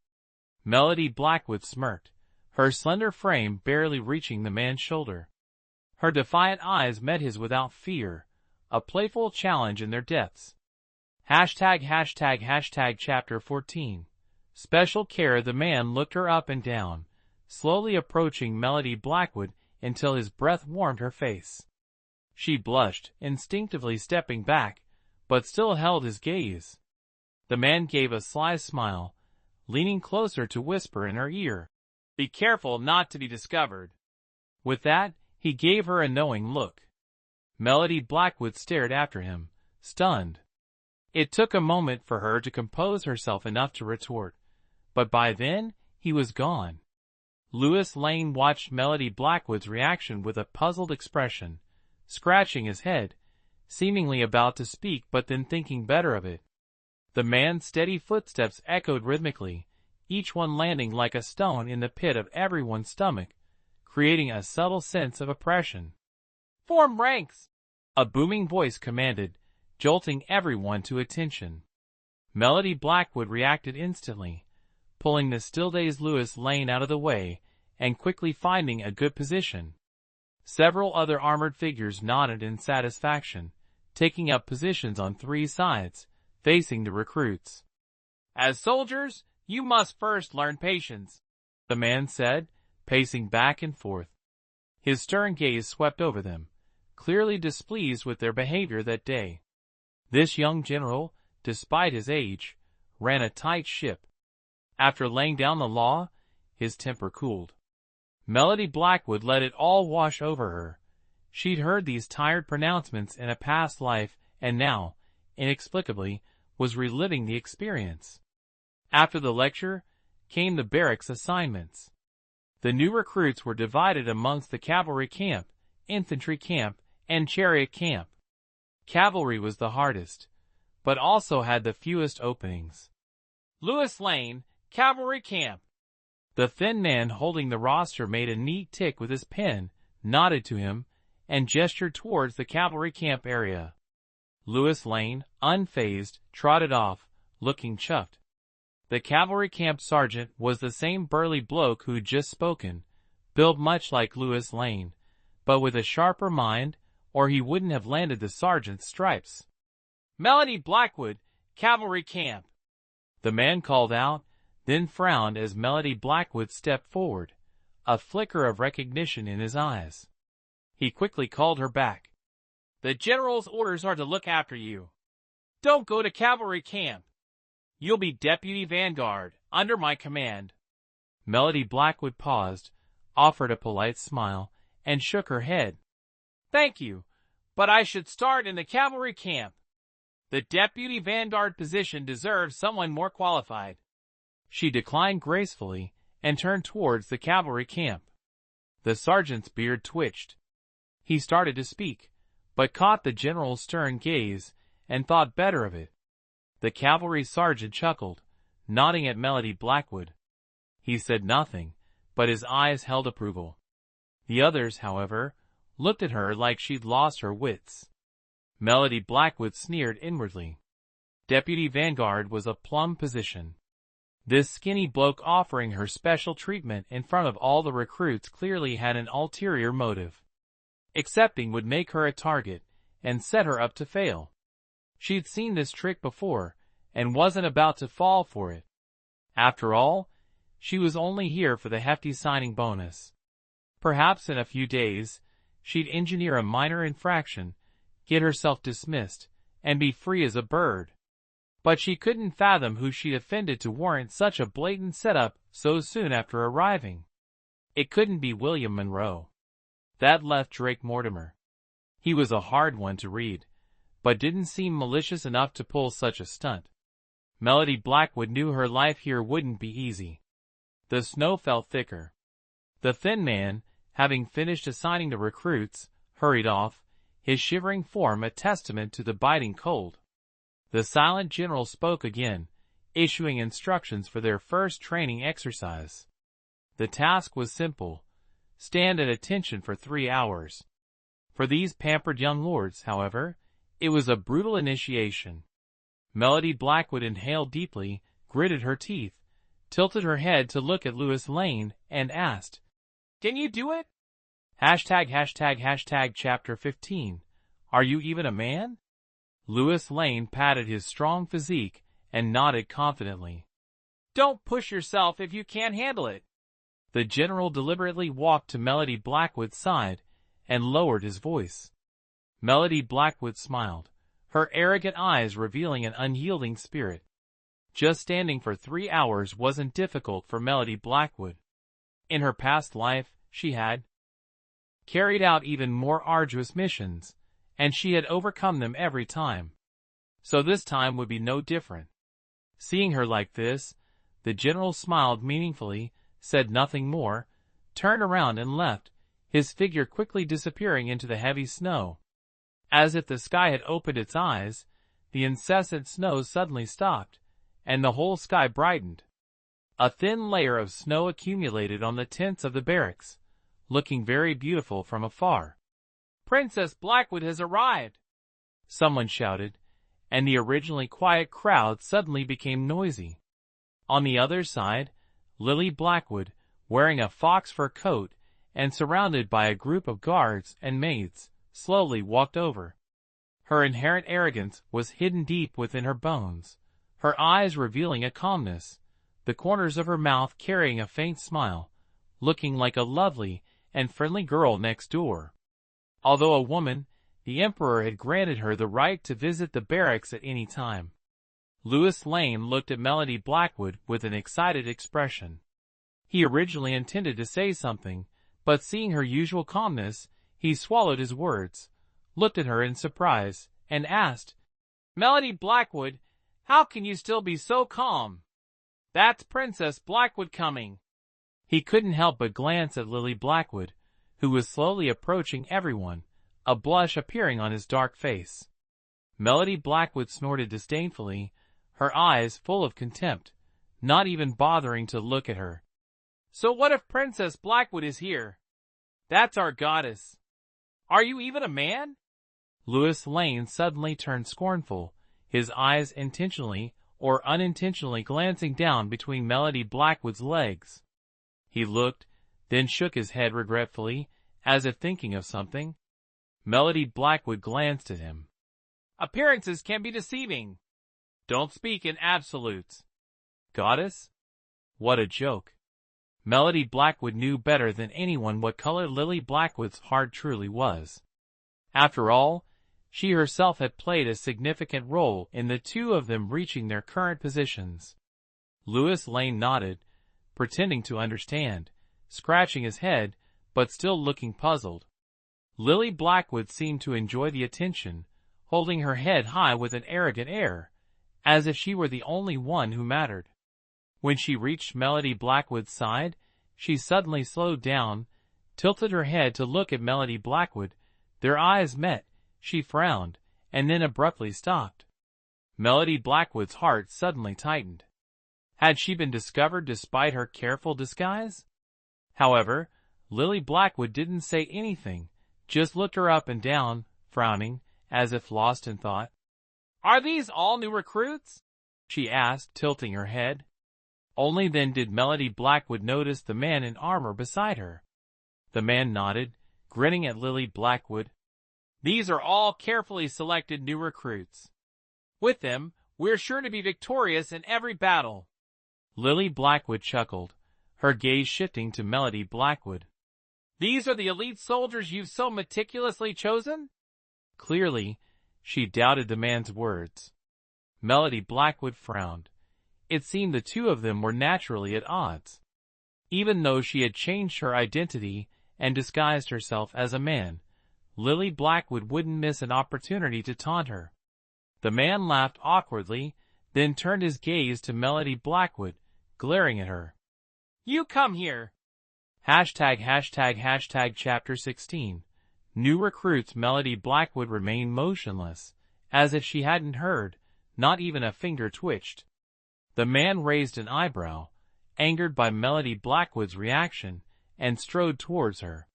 Melody Blackwood smirked, her slender frame barely reaching the man's shoulder. Her defiant eyes met his without fear, a playful challenge in their depths. Chapter 14. Special care. The man looked her up and down, slowly approaching Melody Blackwood until his breath warmed her face. She blushed, instinctively stepping back, but still held his gaze. The man gave a sly smile, leaning closer to whisper in her ear, "Be careful not to be discovered." With that, he gave her a knowing look. Melody Blackwood stared after him, stunned. It took a moment for her to compose herself enough to retort, but by then, he was gone. Louis Lane watched Melody Blackwood's reaction with a puzzled expression, scratching his head, seemingly about to speak but then thinking better of it. The man's steady footsteps echoed rhythmically, each one landing like a stone in the pit of everyone's stomach, creating a subtle sense of oppression. "Form ranks!" a booming voice commanded, jolting everyone to attention. Melody Blackwood reacted instantly, pulling the still-dazed Louis Lane out of the way and quickly finding a good position. Several other armored figures nodded in satisfaction, taking up positions on three sides, facing the recruits. "As soldiers, you must first learn patience," the man said, pacing back and forth. His stern gaze swept over them, clearly displeased with their behavior that day. This young general, despite his age, ran a tight ship. After laying down the law, his temper cooled. Melody Blackwood let it all wash over her. She'd heard these tired pronouncements in a past life and now, inexplicably, was reliving the experience. After the lecture, came the barracks assignments. The new recruits were divided amongst the cavalry camp, infantry camp, and chariot camp. Cavalry was the hardest, but also had the fewest openings. "Louis Lane, cavalry camp." The thin man holding the roster made a neat tick with his pen, nodded to him, and gestured towards the cavalry camp area. Louis Lane, unfazed, trotted off, looking chuffed. The cavalry camp sergeant was the same burly bloke who'd just spoken, built much like Louis Lane, but with a sharper mind, or he wouldn't have landed the sergeant's stripes. "Melody Blackwood, cavalry camp," the man called out, then frowned as Melody Blackwood stepped forward, a flicker of recognition in his eyes. He quickly called her back. "The general's orders are to look after you. Don't go to cavalry camp. You'll be deputy vanguard, under my command." Melody Blackwood paused, offered a polite smile, and shook her head. "Thank you, but I should start in the cavalry camp. The deputy vanguard position deserves someone more qualified." She declined gracefully and turned towards the cavalry camp. The sergeant's beard twitched. He started to speak, but caught the general's stern gaze and thought better of it. The cavalry sergeant chuckled, nodding at Melody Blackwood. He said nothing, but his eyes held approval. The others, however, looked at her like she'd lost her wits. Melody Blackwood sneered inwardly. Deputy vanguard was a plum position. This skinny bloke offering her special treatment in front of all the recruits clearly had an ulterior motive. Accepting would make her a target and set her up to fail. She'd seen this trick before and wasn't about to fall for it. After all, she was only here for the hefty signing bonus. Perhaps in a few days, she'd engineer a minor infraction, get herself dismissed, and be free as a bird. But she couldn't fathom who she'd offended to warrant such a blatant setup so soon after arriving. It couldn't be William Monroe. That left Drake Mortimer. He was a hard one to read, but didn't seem malicious enough to pull such a stunt. Melody Blackwood knew her life here wouldn't be easy. The snow felt thicker. The thin man, having finished assigning the recruits, hurried off, his shivering form a testament to the biting cold. The silent general spoke again, issuing instructions for their first training exercise. The task was simple: stand at attention for 3 hours. For these pampered young lords, however, It was a brutal initiation. Melody Blackwood inhaled deeply, gritted her teeth, tilted her head to look at Louis Lane, and asked, "Can you do it?" Chapter 15. Are you even a man? Louis Lane patted his strong physique and nodded confidently. Don't push yourself if you can't handle it. The general deliberately walked to Melody Blackwood's side and lowered his voice. Melody Blackwood smiled, her arrogant eyes revealing an unyielding spirit. Just standing for 3 hours wasn't difficult for Melody Blackwood. In her past life, she had carried out even more arduous missions, and she had overcome them every time. So this time would be no different. Seeing her like this, the general smiled meaningfully, said nothing more, turned around and left, his figure quickly disappearing into the heavy snow. As if the sky had opened its eyes, the incessant snow suddenly stopped, and the whole sky brightened. A thin layer of snow accumulated on the tents of the barracks, looking very beautiful from afar. "Princess Blackwood has arrived!" someone shouted, and the originally quiet crowd suddenly became noisy. On the other side, Lily Blackwood, wearing a fox fur coat and surrounded by a group of guards and maids, slowly walked over. Her inherent arrogance was hidden deep within her bones, her eyes revealing a calmness, the corners of her mouth carrying a faint smile, looking like a lovely and friendly girl next door. Although a woman, the Emperor had granted her the right to visit the barracks at any time. Louis Lane looked at Melody Blackwood with an excited expression. He originally intended to say something, but seeing her usual calmness, he swallowed his words, looked at her in surprise, and asked, "Melody Blackwood, how can you still be so calm?" "That's Princess Blackwood coming." He couldn't help but glance at Lily Blackwood, who was slowly approaching everyone, a blush appearing on his dark face. Melody Blackwood snorted disdainfully, her eyes full of contempt, not even bothering to look at her. "So what if Princess Blackwood is here? That's our goddess. Are you even a man?" Louis Lane suddenly turned scornful, his eyes intentionally or unintentionally glancing down between Melody Blackwood's legs. He looked, then shook his head regretfully, as if thinking of something. Melody Blackwood glanced at him. "Appearances can be deceiving. Don't speak in absolutes." "Goddess?" What a joke. Melody Blackwood knew better than anyone what color Lily Blackwood's heart truly was. After all, she herself had played a significant role in the two of them reaching their current positions. Louis Lane nodded, pretending to understand, scratching his head, but still looking puzzled. Lily Blackwood seemed to enjoy the attention, holding her head high with an arrogant air, as if she were the only one who mattered. When she reached Melody Blackwood's side, she suddenly slowed down, tilted her head to look at Melody Blackwood. Their eyes met, she frowned, and then abruptly stopped. Melody Blackwood's heart suddenly tightened. Had she been discovered despite her careful disguise? However, Lily Blackwood didn't say anything, just looked her up and down, frowning, as if lost in thought. "Are these all new recruits?" she asked, tilting her head. Only then did Melody Blackwood notice the man in armor beside her. The man nodded, grinning at Lily Blackwood. "These are all carefully selected new recruits. With them, we're sure to be victorious in every battle." Lily Blackwood chuckled, her gaze shifting to Melody Blackwood. "These are the elite soldiers you've so meticulously chosen?" Clearly, she doubted the man's words. Melody Blackwood frowned. It seemed the two of them were naturally at odds. Even though she had changed her identity and disguised herself as a man, Lily Blackwood wouldn't miss an opportunity to taunt her. The man laughed awkwardly, then turned his gaze to Melody Blackwood, glaring at her. "You come here!" Chapter 16. New recruits. Melody Blackwood remained motionless, as if she hadn't heard, not even a finger twitched. The man raised an eyebrow, angered by Melody Blackwood's reaction, and strode towards her.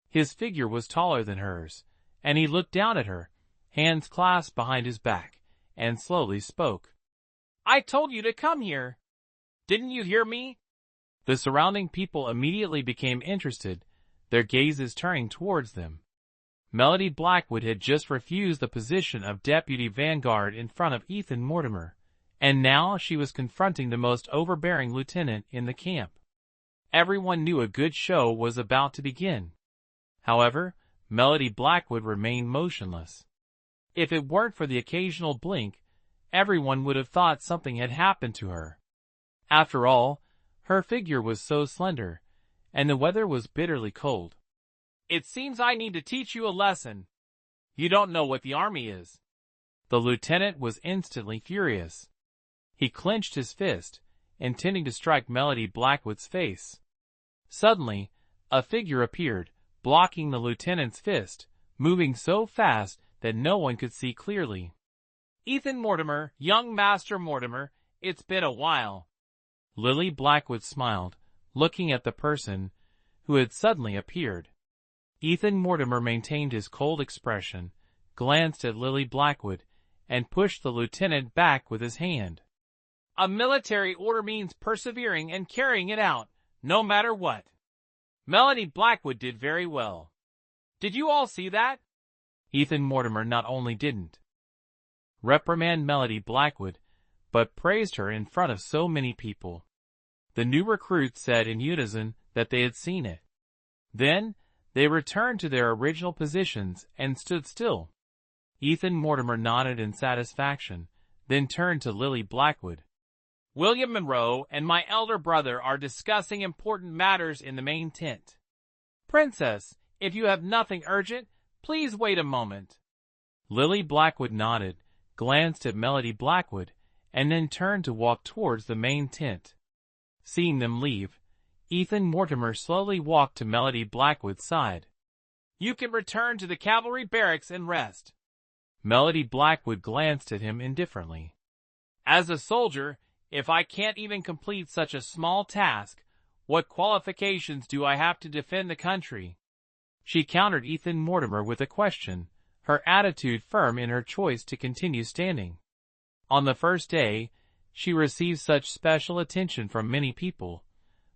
His figure was taller than hers, and he looked down at her, hands clasped behind his back, and slowly spoke. "I told you to come here. Didn't you hear me?" The surrounding people immediately became interested, their gazes turning towards them. Melody Blackwood had just refused the position of deputy vanguard in front of Ethan Mortimer, and now she was confronting the most overbearing lieutenant in the camp. Everyone knew a good show was about to begin. However, Melody Blackwood remained motionless. If it weren't for the occasional blink, everyone would have thought something had happened to her. After all, her figure was so slender, and the weather was bitterly cold. "It seems I need to teach you a lesson. You don't know what the army is." The lieutenant was instantly furious. He clenched his fist, intending to strike Melody Blackwood's face. Suddenly, a figure appeared, blocking the lieutenant's fist, moving so fast that no one could see clearly. "Ethan Mortimer, young Master Mortimer, it's been a while." Lily Blackwood smiled, looking at the person who had suddenly appeared. Ethan Mortimer maintained his cold expression, glanced at Lily Blackwood, and pushed the lieutenant back with his hand. "A military order means persevering and carrying it out, no matter what. Melody Blackwood did very well. Did you all see that?" Ethan Mortimer not only didn't reprimand Melody Blackwood, but praised her in front of so many people. The new recruits said in unison that they had seen it. Then, they returned to their original positions and stood still. Ethan Mortimer nodded in satisfaction, then turned to Lily Blackwood. "William Monroe and my elder brother are discussing important matters in the main tent. Princess, if you have nothing urgent, please wait a moment." Lily Blackwood nodded, glanced at Melody Blackwood, and then turned to walk towards the main tent. Seeing them leave, Ethan Mortimer slowly walked to Melody Blackwood's side. "You can return to the cavalry barracks and rest." Melody Blackwood glanced at him indifferently. "As a soldier, if I can't even complete such a small task, what qualifications do I have to defend the country?" She countered Ethan Mortimer with a question, her attitude firm in her choice to continue standing. On the first day, she received such special attention from many people,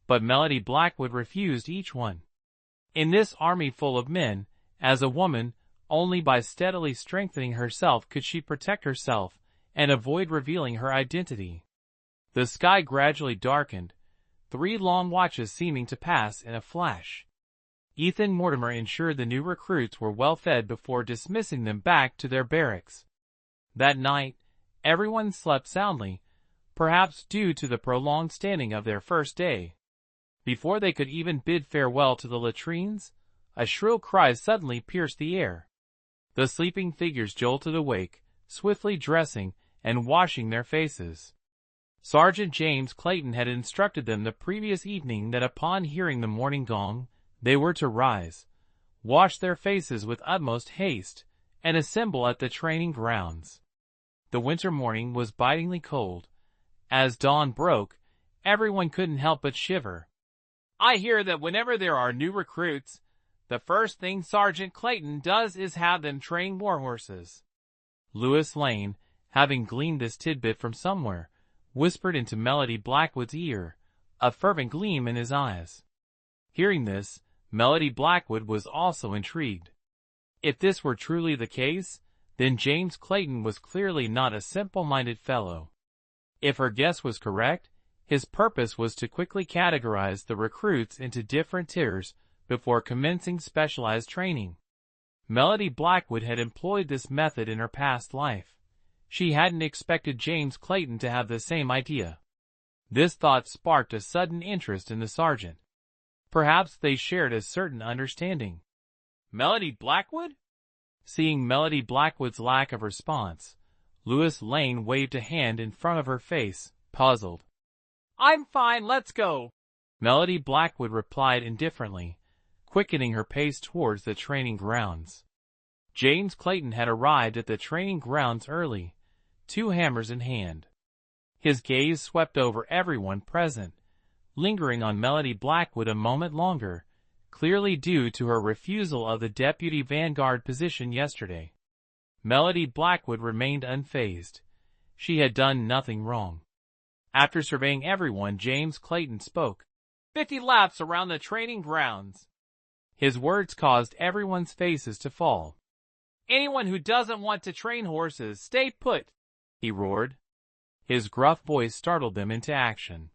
but Melody Blackwood refused each one. In this army full of men, as a woman, only by steadily strengthening herself could she protect herself and avoid revealing her identity. The sky gradually darkened, 3 long watches seeming to pass in a flash. Ethan Mortimer ensured the new recruits were well fed before dismissing them back to their barracks. That night, everyone slept soundly, perhaps due to the prolonged standing of their first day. Before they could even bid farewell to the latrines, a shrill cry suddenly pierced the air. The sleeping figures jolted awake, swiftly dressing and washing their faces. Sergeant James Clayton had instructed them the previous evening that upon hearing the morning gong, they were to rise, wash their faces with utmost haste, and assemble at the training grounds. The winter morning was bitingly cold. As dawn broke, everyone couldn't help but shiver. "I hear that whenever there are new recruits, the first thing Sergeant Clayton does is have them train war horses." Lewis Lane, having gleaned this tidbit from somewhere, whispered into Melody Blackwood's ear, a fervent gleam in his eyes. Hearing this, Melody Blackwood was also intrigued. If this were truly the case, then James Clayton was clearly not a simple-minded fellow. If her guess was correct, his purpose was to quickly categorize the recruits into different tiers before commencing specialized training. Melody Blackwood had employed this method in her past life. She hadn't expected James Clayton to have the same idea. This thought sparked a sudden interest in the sergeant. Perhaps they shared a certain understanding. "Melody Blackwood?" Seeing Melody Blackwood's lack of response, Lewis Lane waved a hand in front of her face, puzzled. "I'm fine, let's go," Melody Blackwood replied indifferently, quickening her pace towards the training grounds. James Clayton had arrived at the training grounds early, 2 hammers in hand. His gaze swept over everyone present, lingering on Melody Blackwood a moment longer, clearly due to her refusal of the deputy vanguard position yesterday. Melody Blackwood remained unfazed. She had done nothing wrong. After surveying everyone, James Clayton spoke. 50 laps around the training grounds. His words caused everyone's faces to fall. Anyone who doesn't want to train horses, stay put, he roared. His gruff voice startled them into action.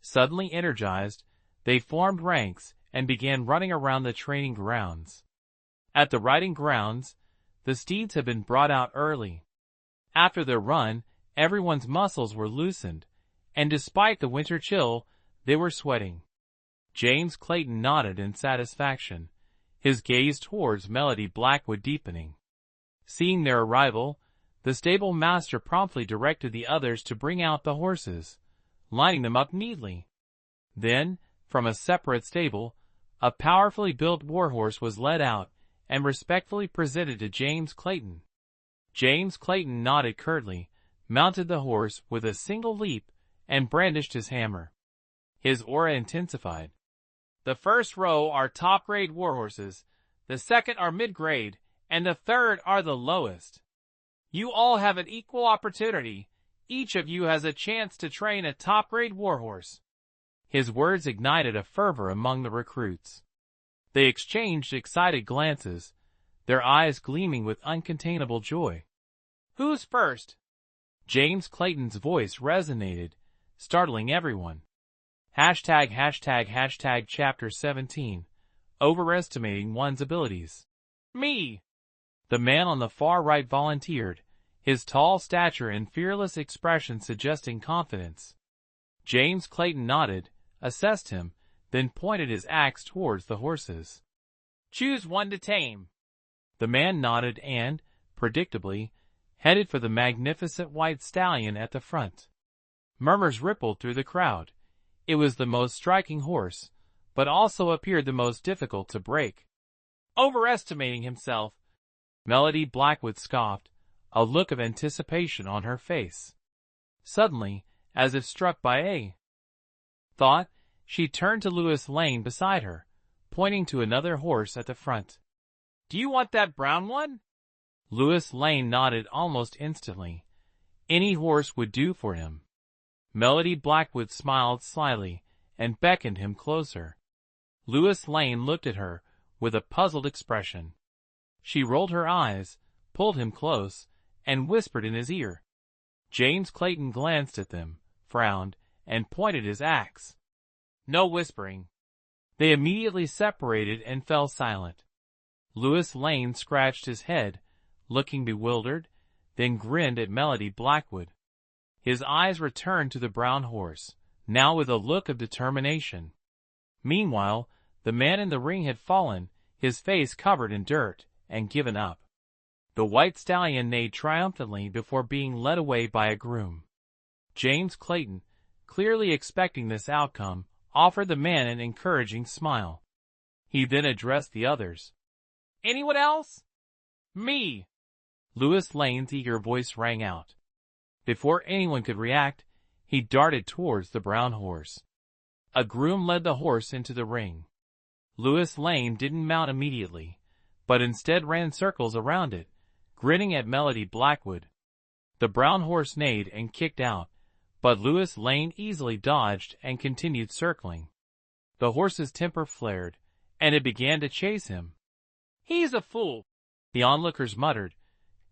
Suddenly energized, they formed ranks and began running around the training grounds. At the riding grounds, the steeds had been brought out early. After their run, everyone's muscles were loosened, and despite the winter chill, they were sweating. James Clayton nodded in satisfaction, his gaze towards Melody Blackwood deepening. Seeing their arrival, the stable master promptly directed the others to bring out the horses, lining them up neatly. Then, from a separate stable, a powerfully built warhorse was led out and respectfully presented to James Clayton. James Clayton nodded curtly, mounted the horse with a single leap, and brandished his hammer. His aura intensified. The first row are top-grade warhorses, the second are mid-grade, and the third are the lowest. You all have an equal opportunity. Each of you has a chance to train a top-grade warhorse. His words ignited a fervor among the recruits. They exchanged excited glances, their eyes gleaming with uncontainable joy. Who's first? James Clayton's voice resonated, startling everyone. ### Chapter 17. Overestimating One's Abilities. Me! The man on the far right volunteered, his tall stature and fearless expression suggesting confidence. James Clayton nodded, assessed him, then pointed his axe towards the horses. Choose one to tame. The man nodded and, predictably, headed for the magnificent white stallion at the front. Murmurs rippled through the crowd. It was the most striking horse, but also appeared the most difficult to break. Overestimating himself, Melody Blackwood scoffed, a look of anticipation on her face. Suddenly, as if struck by a thought, she turned to Lewis Lane beside her, pointing to another horse at the front. Do you want that brown one? Lewis Lane nodded almost instantly. Any horse would do for him. Melody Blackwood smiled slyly and beckoned him closer. Lewis Lane looked at her with a puzzled expression. She rolled her eyes, pulled him close, and whispered in his ear. James Clayton glanced at them, frowned, and pointed his axe. No whispering. They immediately separated and fell silent. Lewis Lane scratched his head, looking bewildered, then grinned at Melody Blackwood. His eyes returned to the brown horse, now with a look of determination. Meanwhile, the man in the ring had fallen, his face covered in dirt, and given up. The white stallion neighed triumphantly before being led away by a groom. James Clayton, clearly expecting this outcome, offered the man an encouraging smile. He then addressed the others. Anyone else? Me! Lewis Lane's eager voice rang out. Before anyone could react, he darted towards the brown horse. A groom led the horse into the ring. Lewis Lane didn't mount immediately, but instead ran circles around it, grinning at Melody Blackwood. The brown horse neighed and kicked out, but Lewis Lane easily dodged and continued circling. The horse's temper flared, and it began to chase him. He's a fool, the onlookers muttered,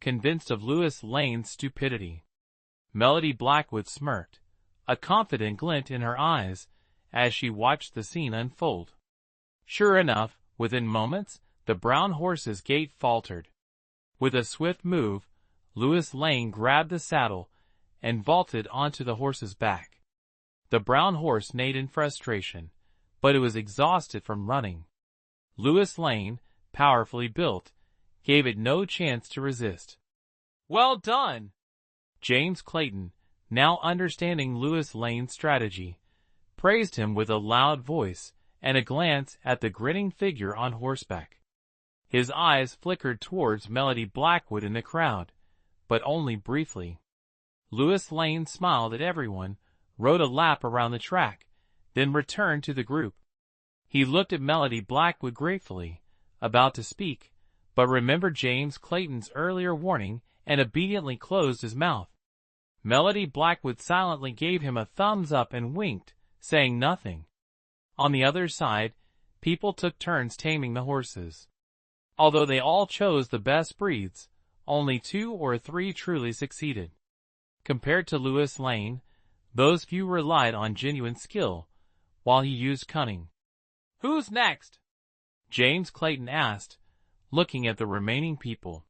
convinced of Lewis Lane's stupidity. Melody Blackwood smirked, a confident glint in her eyes, as she watched the scene unfold. Sure enough, within moments, the brown horse's gait faltered. With a swift move, Lewis Lane grabbed the saddle and vaulted onto the horse's back. The brown horse neighed in frustration, but it was exhausted from running. Lewis Lane, powerfully built, gave it no chance to resist. Well done! James Clayton, now understanding Lewis Lane's strategy, praised him with a loud voice and a glance at the grinning figure on horseback. His eyes flickered towards Melody Blackwood in the crowd, but only briefly. Lewis Lane smiled at everyone, rode a lap around the track, then returned to the group. He looked at Melody Blackwood gratefully, about to speak, but remembered James Clayton's earlier warning and obediently closed his mouth. Melody Blackwood silently gave him a thumbs up and winked, saying nothing. On the other side, people took turns taming the horses. Although they all chose the best breeds, only 2 or 3 truly succeeded. Compared to Lewis Lane, those few relied on genuine skill, while he used cunning. "Who's next?" James Clayton asked, looking at the remaining people.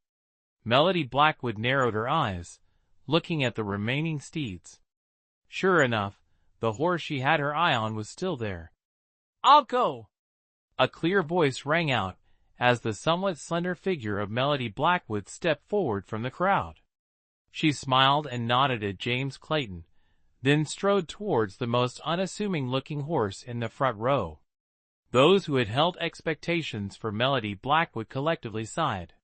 Melody Blackwood narrowed her eyes, looking at the remaining steeds. Sure enough, the horse she had her eye on was still there. "I'll go!" A clear voice rang out as the somewhat slender figure of Melody Blackwood stepped forward from the crowd. She smiled and nodded at James Clayton, then strode towards the most unassuming-looking horse in the front row. Those who had held expectations for Melody Blackwood collectively sighed.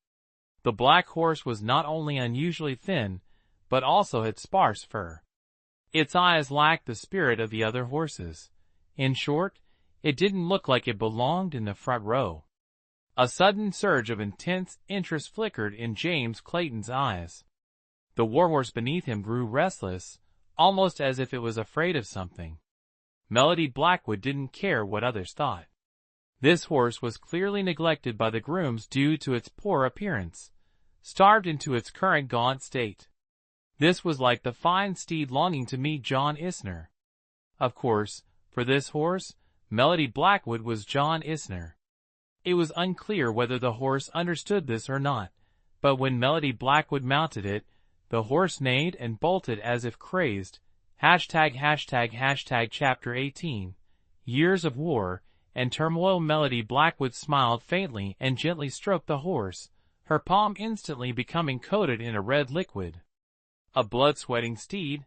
The black horse was not only unusually thin, but also had sparse fur. Its eyes lacked the spirit of the other horses. In short, it didn't look like it belonged in the front row. A sudden surge of intense interest flickered in James Clayton's eyes. The warhorse beneath him grew restless, almost as if it was afraid of something. Melody Blackwood didn't care what others thought. This horse was clearly neglected by the grooms due to its poor appearance, starved into its current gaunt state. This was like the fine steed longing to meet John Isner. Of course, for this horse, Melody Blackwood was John Isner. It was unclear whether the horse understood this or not, but when Melody Blackwood mounted it, the horse neighed and bolted as if crazed. Chapter 18, Years of War and Turmoil. Melody Blackwood smiled faintly and gently stroked the horse, her palm instantly becoming coated in a red liquid. A blood-sweating steed?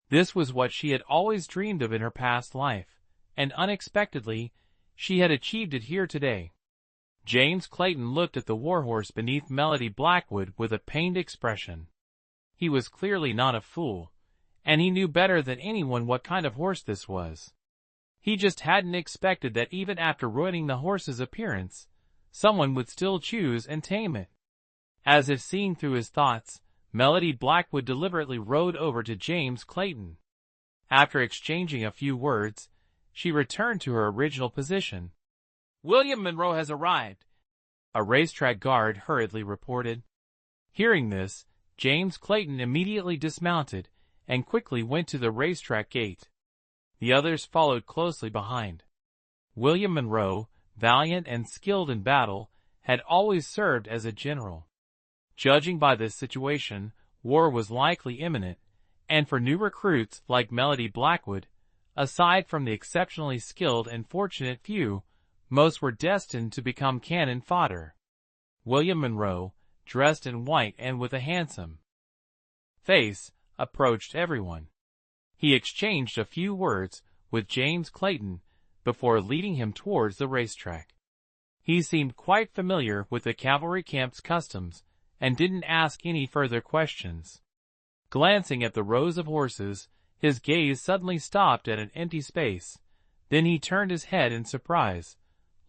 This was what she had always dreamed of in her past life, and unexpectedly, she had achieved it here today. James Clayton looked at the warhorse beneath Melody Blackwood with a pained expression. He was clearly not a fool, and he knew better than anyone what kind of horse this was. He just hadn't expected that even after ruining the horse's appearance, someone would still choose and tame it. As if seeing through his thoughts, Melody Blackwood deliberately rode over to James Clayton. After exchanging a few words, she returned to her original position. "William Monroe has arrived," a racetrack guard hurriedly reported. Hearing this, James Clayton immediately dismounted and quickly went to the racetrack gate. The others followed closely behind. William Monroe, valiant and skilled in battle, had always served as a general. Judging by this situation, war was likely imminent, and for new recruits like Melody Blackwood, aside from the exceptionally skilled and fortunate few, most were destined to become cannon fodder. William Monroe, dressed in white and with a handsome face, approached everyone. He exchanged a few words with James Clayton before leading him towards the racetrack. He seemed quite familiar with the cavalry camp's customs and didn't ask any further questions. Glancing at the rows of horses, his gaze suddenly stopped at an empty space. Then he turned his head in surprise,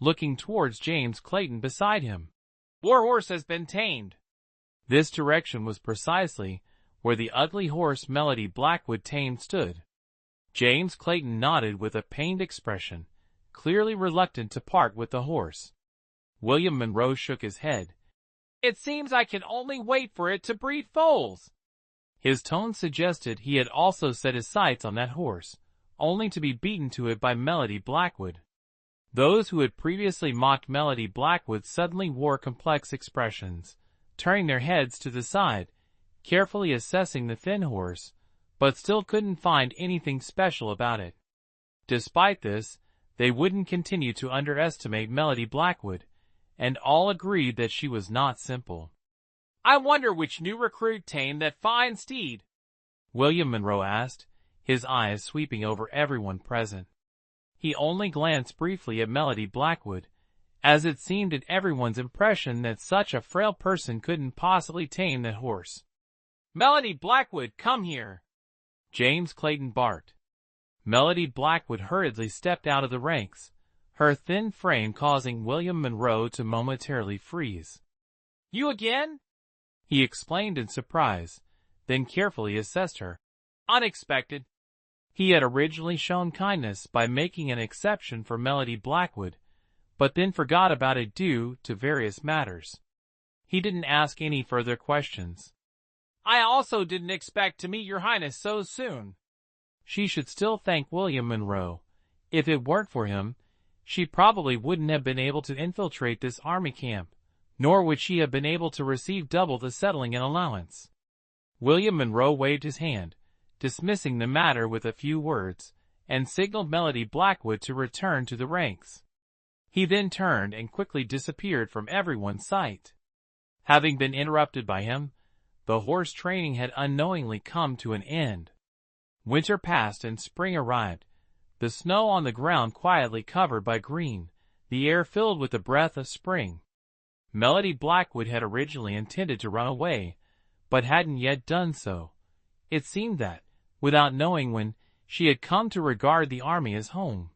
looking towards James Clayton beside him. "Warhorse has been tamed." This direction was precisely where the ugly horse Melody Blackwood tamed stood. James Clayton nodded with a pained expression, clearly reluctant to part with the horse. William Monroe shook his head. "It seems I can only wait for it to breed foals." His tone suggested he had also set his sights on that horse, only to be beaten to it by Melody Blackwood. Those who had previously mocked Melody Blackwood suddenly wore complex expressions, turning their heads to the side, carefully assessing the thin horse, but still couldn't find anything special about it. Despite this, they wouldn't continue to underestimate Melody Blackwood, and all agreed that she was not simple. "I wonder which new recruit tamed that fine steed?" William Monroe asked, his eyes sweeping over everyone present. He only glanced briefly at Melody Blackwood, as it seemed in everyone's impression that such a frail person couldn't possibly tame that horse. "Melody Blackwood, come here!" James Clayton barked. Melody Blackwood hurriedly stepped out of the ranks, her thin frame causing William Monroe to momentarily freeze. You again? He explained in surprise, then carefully assessed her. Unexpected. He had originally shown kindness by making an exception for Melody Blackwood, but then forgot about it due to various matters. He didn't ask any further questions. I also didn't expect to meet your highness so soon. She should still thank William Monroe. If it weren't for him, she probably wouldn't have been able to infiltrate this army camp, nor would she have been able to receive double the settling and allowance. William Monroe waved his hand, dismissing the matter with a few words, and signaled Melody Blackwood to return to the ranks. He then turned and quickly disappeared from everyone's sight. Having been interrupted by him, the horse training had unknowingly come to an end. Winter passed and spring arrived, the snow on the ground quietly covered by green, the air filled with the breath of spring. Melody Blackwood had originally intended to run away, but hadn't yet done so. It seemed that, without knowing when, she had come to regard the army as home.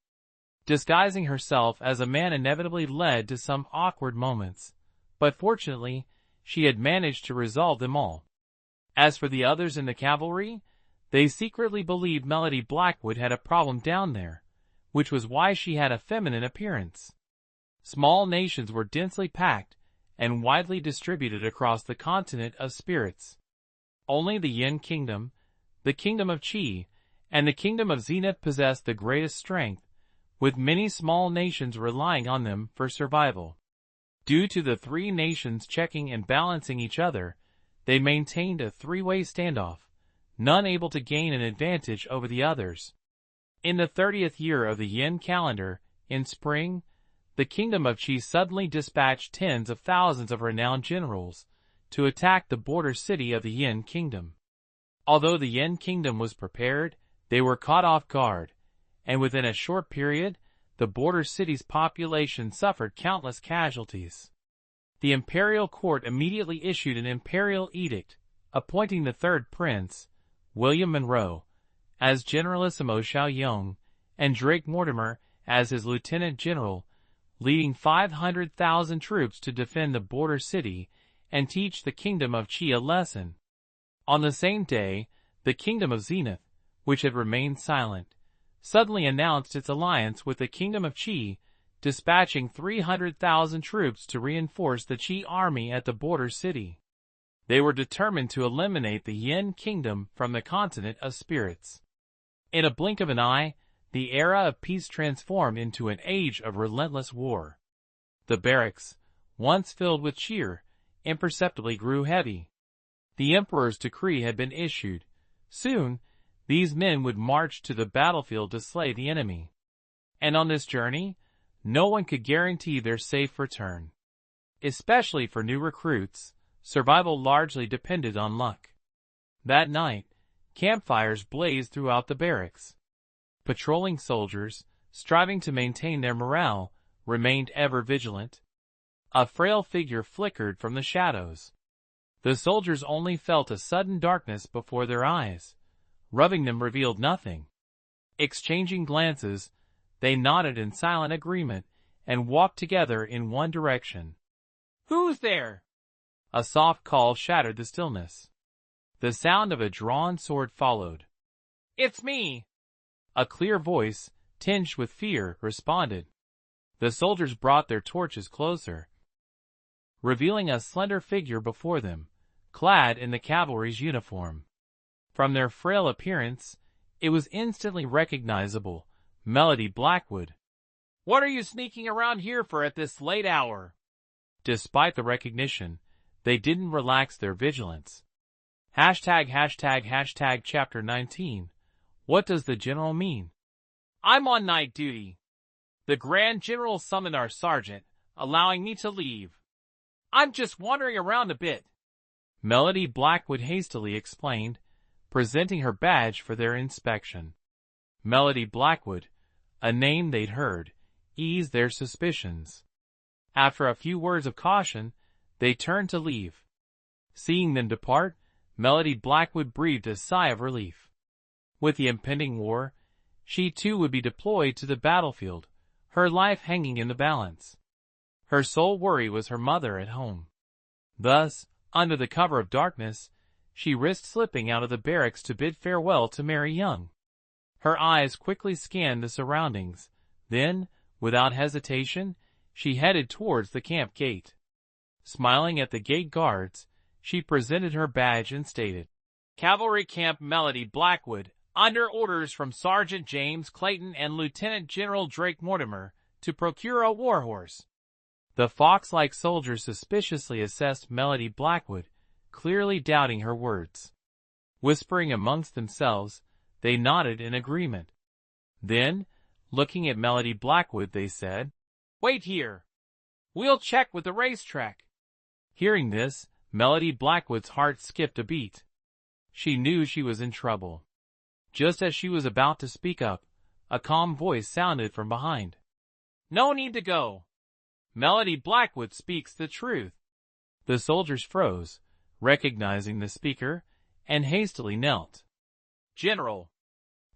Disguising herself as a man inevitably led to some awkward moments, but fortunately, she had managed to resolve them all. As for the others in the cavalry, they secretly believed Melody Blackwood had a problem down there, which was why she had a feminine appearance. Small nations were densely packed and widely distributed across the continent of spirits. Only the Yin Kingdom, the Kingdom of Qi, and the Kingdom of Zenith possessed the greatest strength, with many small nations relying on them for survival. Due to the three nations checking and balancing each other, they maintained a three-way standoff, none able to gain an advantage over the others. In the 30th year of the Yin calendar, in spring, the Kingdom of Qi suddenly dispatched tens of thousands of renowned generals to attack the border city of the Yin Kingdom. Although the Yin Kingdom was prepared, they were caught off guard, and within a short period, the border city's population suffered countless casualties. The imperial court immediately issued an imperial edict, appointing the third prince, William Monroe, as Generalissimo Xiao Yong, and Drake Mortimer as his lieutenant general, leading 500,000 troops to defend the border city and teach the Kingdom of Qi a lesson. On the same day, the Kingdom of Zenith, which had remained silent, suddenly announced its alliance with the Kingdom of Qi, dispatching 300,000 troops to reinforce the Qi army at the border city. They were determined to eliminate the Yin Kingdom from the continent of spirits. In a blink of an eye, the era of peace transformed into an age of relentless war. The barracks, once filled with cheer, imperceptibly grew heavy. The emperor's decree had been issued. Soon, these men would march to the battlefield to slay the enemy. And on this journey, no one could guarantee their safe return. Especially for new recruits, survival largely depended on luck. That night, campfires blazed throughout the barracks. Patrolling soldiers, striving to maintain their morale, remained ever vigilant. A frail figure flickered from the shadows. The soldiers only felt a sudden darkness before their eyes. Rubbing them revealed nothing. Exchanging glances, they nodded in silent agreement and walked together in one direction. "Who's there?" A soft call shattered the stillness. The sound of a drawn sword followed. "It's me!" A clear voice, tinged with fear, responded. The soldiers brought their torches closer, revealing a slender figure before them, clad in the cavalry's uniform. From their frail appearance, it was instantly recognizable, Melody Blackwood. "What are you sneaking around here for at this late hour?" Despite the recognition, they didn't relax their vigilance. Chapter 19. What does the general mean? "I'm on night duty. The Grand General summoned our sergeant, allowing me to leave. I'm just wandering around a bit," Melody Blackwood hastily explained, presenting her badge for their inspection. Melody Blackwood, a name they'd heard, eased their suspicions. After a few words of caution, they turned to leave. Seeing them depart, Melody Blackwood breathed a sigh of relief. With the impending war, she too would be deployed to the battlefield, her life hanging in the balance. Her sole worry was her mother at home. Thus, under the cover of darkness, she risked slipping out of the barracks to bid farewell to Mary Young. Her eyes quickly scanned the surroundings. Then, without hesitation, she headed towards the camp gate. Smiling at the gate guards, she presented her badge and stated, "Cavalry Camp Melody Blackwood, under orders from Sergeant James Clayton and Lieutenant General Drake Mortimer, to procure a warhorse." The fox-like soldiers suspiciously assessed Melody Blackwood, clearly doubting her words. Whispering amongst themselves, they nodded in agreement. Then, looking at Melody Blackwood, they said, "Wait here. We'll check with the racetrack." Hearing this, Melody Blackwood's heart skipped a beat. She knew she was in trouble. Just as she was about to speak up, a calm voice sounded from behind. "No need to go. Melody Blackwood speaks the truth." The soldiers froze, recognizing the speaker, and hastily knelt. "General."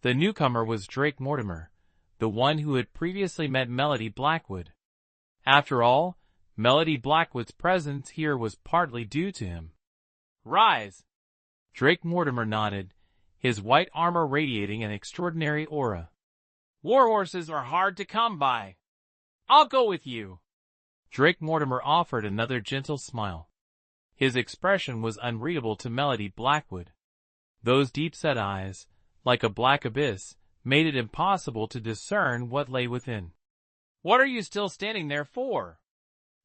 The newcomer was Drake Mortimer, the one who had previously met Melody Blackwood. After all, Melody Blackwood's presence here was partly due to him. "Rise." Drake Mortimer nodded, his white armor radiating an extraordinary aura. "Warhorses are hard to come by. I'll go with you." Drake Mortimer offered another gentle smile. His expression was unreadable to Melody Blackwood. Those deep-set eyes, like a black abyss, made it impossible to discern what lay within. "What are you still standing there for?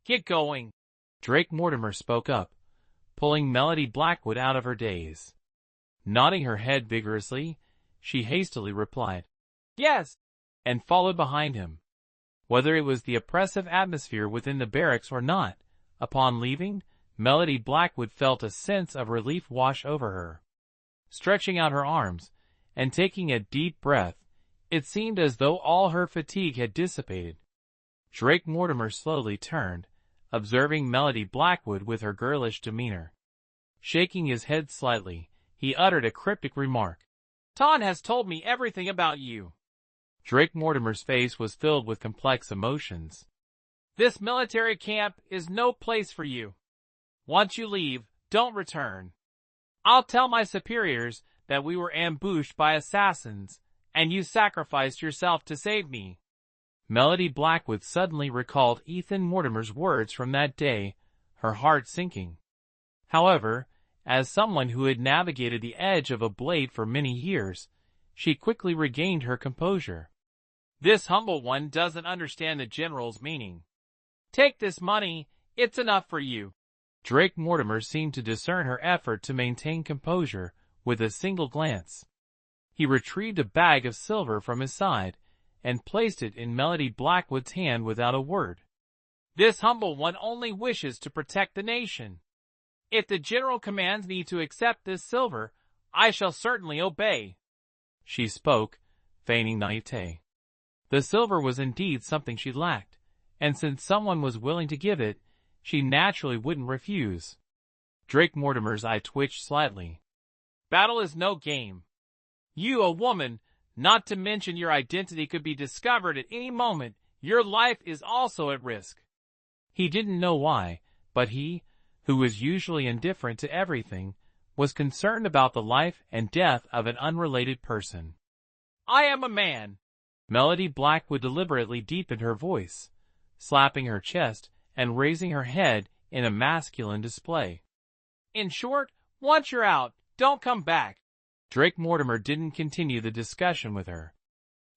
Get going." Drake Mortimer spoke up, pulling Melody Blackwood out of her daze. Nodding her head vigorously, she hastily replied, "Yes," and followed behind him. Whether it was the oppressive atmosphere within the barracks or not, upon leaving, Melody Blackwood felt a sense of relief wash over her. Stretching out her arms, and taking a deep breath, it seemed as though all her fatigue had dissipated. Drake Mortimer slowly turned, observing Melody Blackwood with her girlish demeanor. Shaking his head slightly, he uttered a cryptic remark. "Ton has told me everything about you." Drake Mortimer's face was filled with complex emotions. "This military camp is no place for you. Once you leave, don't return. I'll tell my superiors that we were ambushed by assassins, and you sacrificed yourself to save me." Melody Blackwood suddenly recalled Ethan Mortimer's words from that day, her heart sinking. However, as someone who had navigated the edge of a blade for many years, she quickly regained her composure. "This humble one doesn't understand the general's meaning. Take this money, it's enough for you." Drake Mortimer seemed to discern her effort to maintain composure with a single glance. He retrieved a bag of silver from his side, and placed it in Melody Blackwood's hand without a word. "This humble one only wishes to protect the nation. If the general commands me to accept this silver, I shall certainly obey." She spoke, feigning naivete. The silver was indeed something she lacked, and since someone was willing to give it, she naturally wouldn't refuse. Drake Mortimer's eye twitched slightly. "Battle is no game. You, a woman, not to mention your identity could be discovered at any moment. Your life is also at risk." He didn't know why, but he, who was usually indifferent to everything, was concerned about the life and death of an unrelated person. "I am a man." Melody Blackwood deliberately deepened her voice, slapping her chest and raising her head in a masculine display. "In short, once you're out, don't come back." Drake Mortimer didn't continue the discussion with her.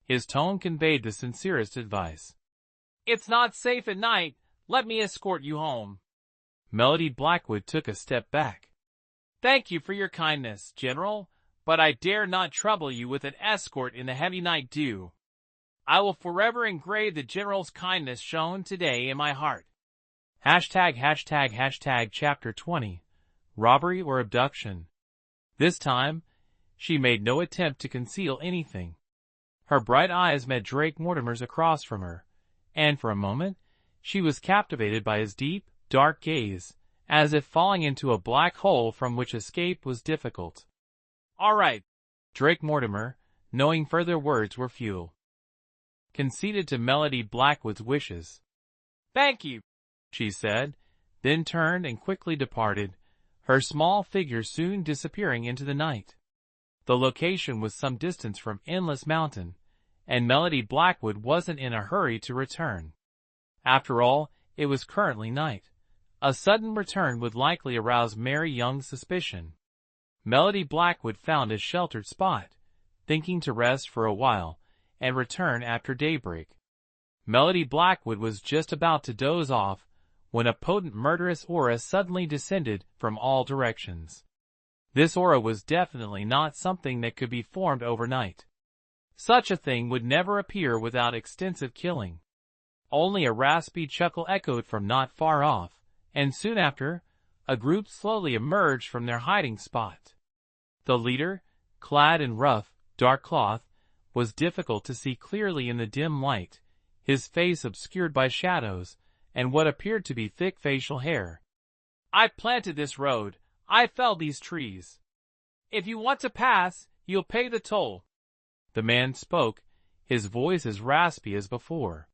His tone conveyed the sincerest advice. "It's not safe at night. Let me escort you home." Melody Blackwood took a step back. "Thank you for your kindness, General, but I dare not trouble you with an escort in the heavy night dew. I will forever engrave the General's kindness shown today in my heart." Chapter 20. Robbery or Abduction. This time, she made no attempt to conceal anything. Her bright eyes met Drake Mortimer's across from her, and for a moment, she was captivated by his deep, dark gaze, as if falling into a black hole from which escape was difficult. "All right." Drake Mortimer, knowing further words were futile, conceded to Melody Blackwood's wishes. "Thank you," she said, then turned and quickly departed, her small figure soon disappearing into the night. The location was some distance from Endless Mountain, and Melody Blackwood wasn't in a hurry to return. After all, it was currently night. A sudden return would likely arouse Mary Young's suspicion. Melody Blackwood found a sheltered spot, thinking to rest for a while, and return after daybreak. Melody Blackwood was just about to doze off when a potent murderous aura suddenly descended from all directions. This aura was definitely not something that could be formed overnight. Such a thing would never appear without extensive killing. Only a raspy chuckle echoed from not far off, and soon after, a group slowly emerged from their hiding spot. The leader, clad in rough, dark cloth, was difficult to see clearly in the dim light, his face obscured by shadows, and what appeared to be thick facial hair. "I planted this road. I felled these trees. If you want to pass, you'll pay the toll." The man spoke, his voice as raspy as before.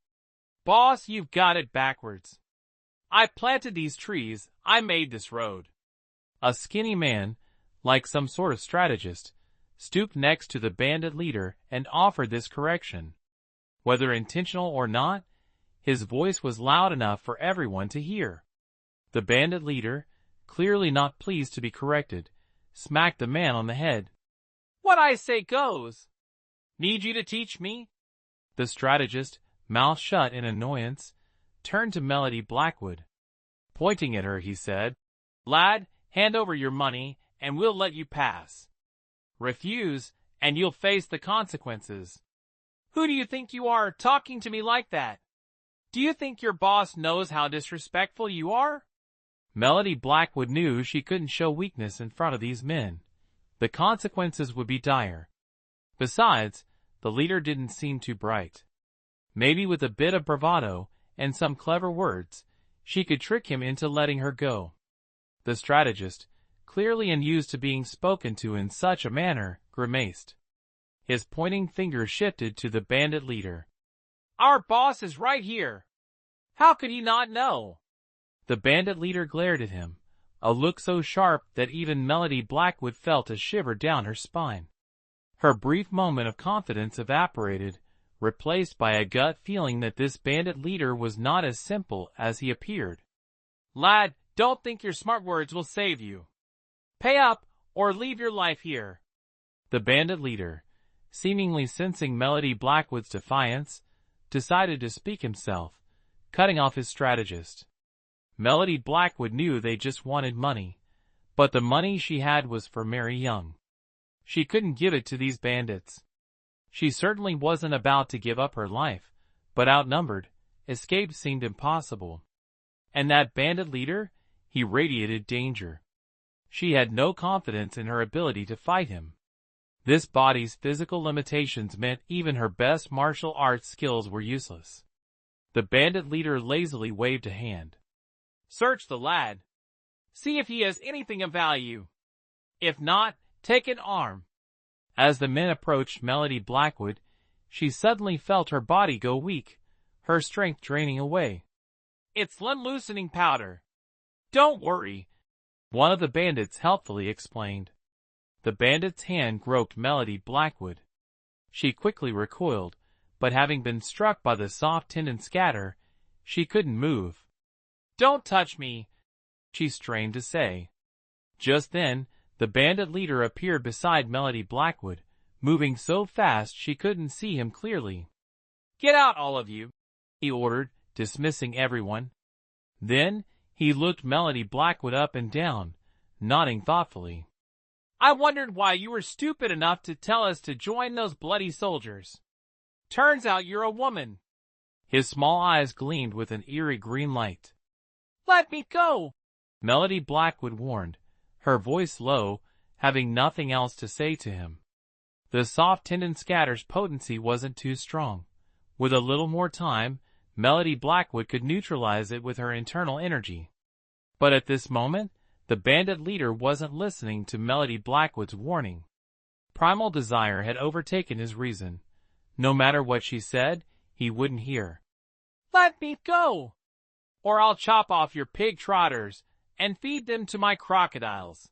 "Boss, you've got it backwards. I planted these trees, I made this road." A skinny man, like some sort of strategist, stooped next to the bandit leader and offered this correction. Whether intentional or not, his voice was loud enough for everyone to hear. The bandit leader, clearly not pleased to be corrected, smacked the man on the head. "What I say goes. Need you to teach me?" The strategist, mouth shut in annoyance, turned to Melody Blackwood. Pointing at her, he said, "Lad, hand over your money, and we'll let you pass. Refuse, and you'll face the consequences." "Who do you think you are, talking to me like that? Do you think your boss knows how disrespectful you are?" Melody Blackwood knew she couldn't show weakness in front of these men. The consequences would be dire. Besides, the leader didn't seem too bright. Maybe with a bit of bravado and some clever words, she could trick him into letting her go. The strategist, clearly unused to being spoken to in such a manner, grimaced. His pointing finger shifted to the bandit leader. "Our boss is right here. How could he not know?" The bandit leader glared at him, a look so sharp that even Melody Blackwood felt a shiver down her spine. Her brief moment of confidence evaporated, replaced by a gut feeling that this bandit leader was not as simple as he appeared. "Lad, don't think your smart words will save you. Pay up, or leave your life here." The bandit leader, seemingly sensing Melody Blackwood's defiance, decided to speak himself, cutting off his strategist. Melody Blackwood knew they just wanted money, but the money she had was for Mary Young. She couldn't give it to these bandits. She certainly wasn't about to give up her life, but outnumbered, escape seemed impossible. And that bandit leader, he radiated danger. She had no confidence in her ability to fight him. This body's physical limitations meant even her best martial arts skills were useless. The bandit leader lazily waved a hand. "Search the lad. See if he has anything of value. If not, take an arm." As the men approached Melody Blackwood, she suddenly felt her body go weak, her strength draining away. "It's limb-loosening powder. Don't worry," one of the bandits helpfully explained. The bandit's hand groped Melody Blackwood. She quickly recoiled, but having been struck by the soft tendon scatter, she couldn't move. "Don't touch me," she strained to say. Just then, the bandit leader appeared beside Melody Blackwood, moving so fast she couldn't see him clearly. "Get out, all of you," he ordered, dismissing everyone. Then, he looked Melody Blackwood up and down, nodding thoughtfully. "I wondered why you were stupid enough to tell us to join those bloody soldiers. Turns out you're a woman." His small eyes gleamed with an eerie green light. "Let me go," Melody Blackwood warned, her voice low, having nothing else to say to him. The soft tendon scatter's potency wasn't too strong. With a little more time, Melody Blackwood could neutralize it with her internal energy. But at this moment, the bandit leader wasn't listening to Melody Blackwood's warning. Primal desire had overtaken his reason. No matter what she said, he wouldn't hear. "Let me go, or I'll chop off your pig trotters and feed them to my crocodiles."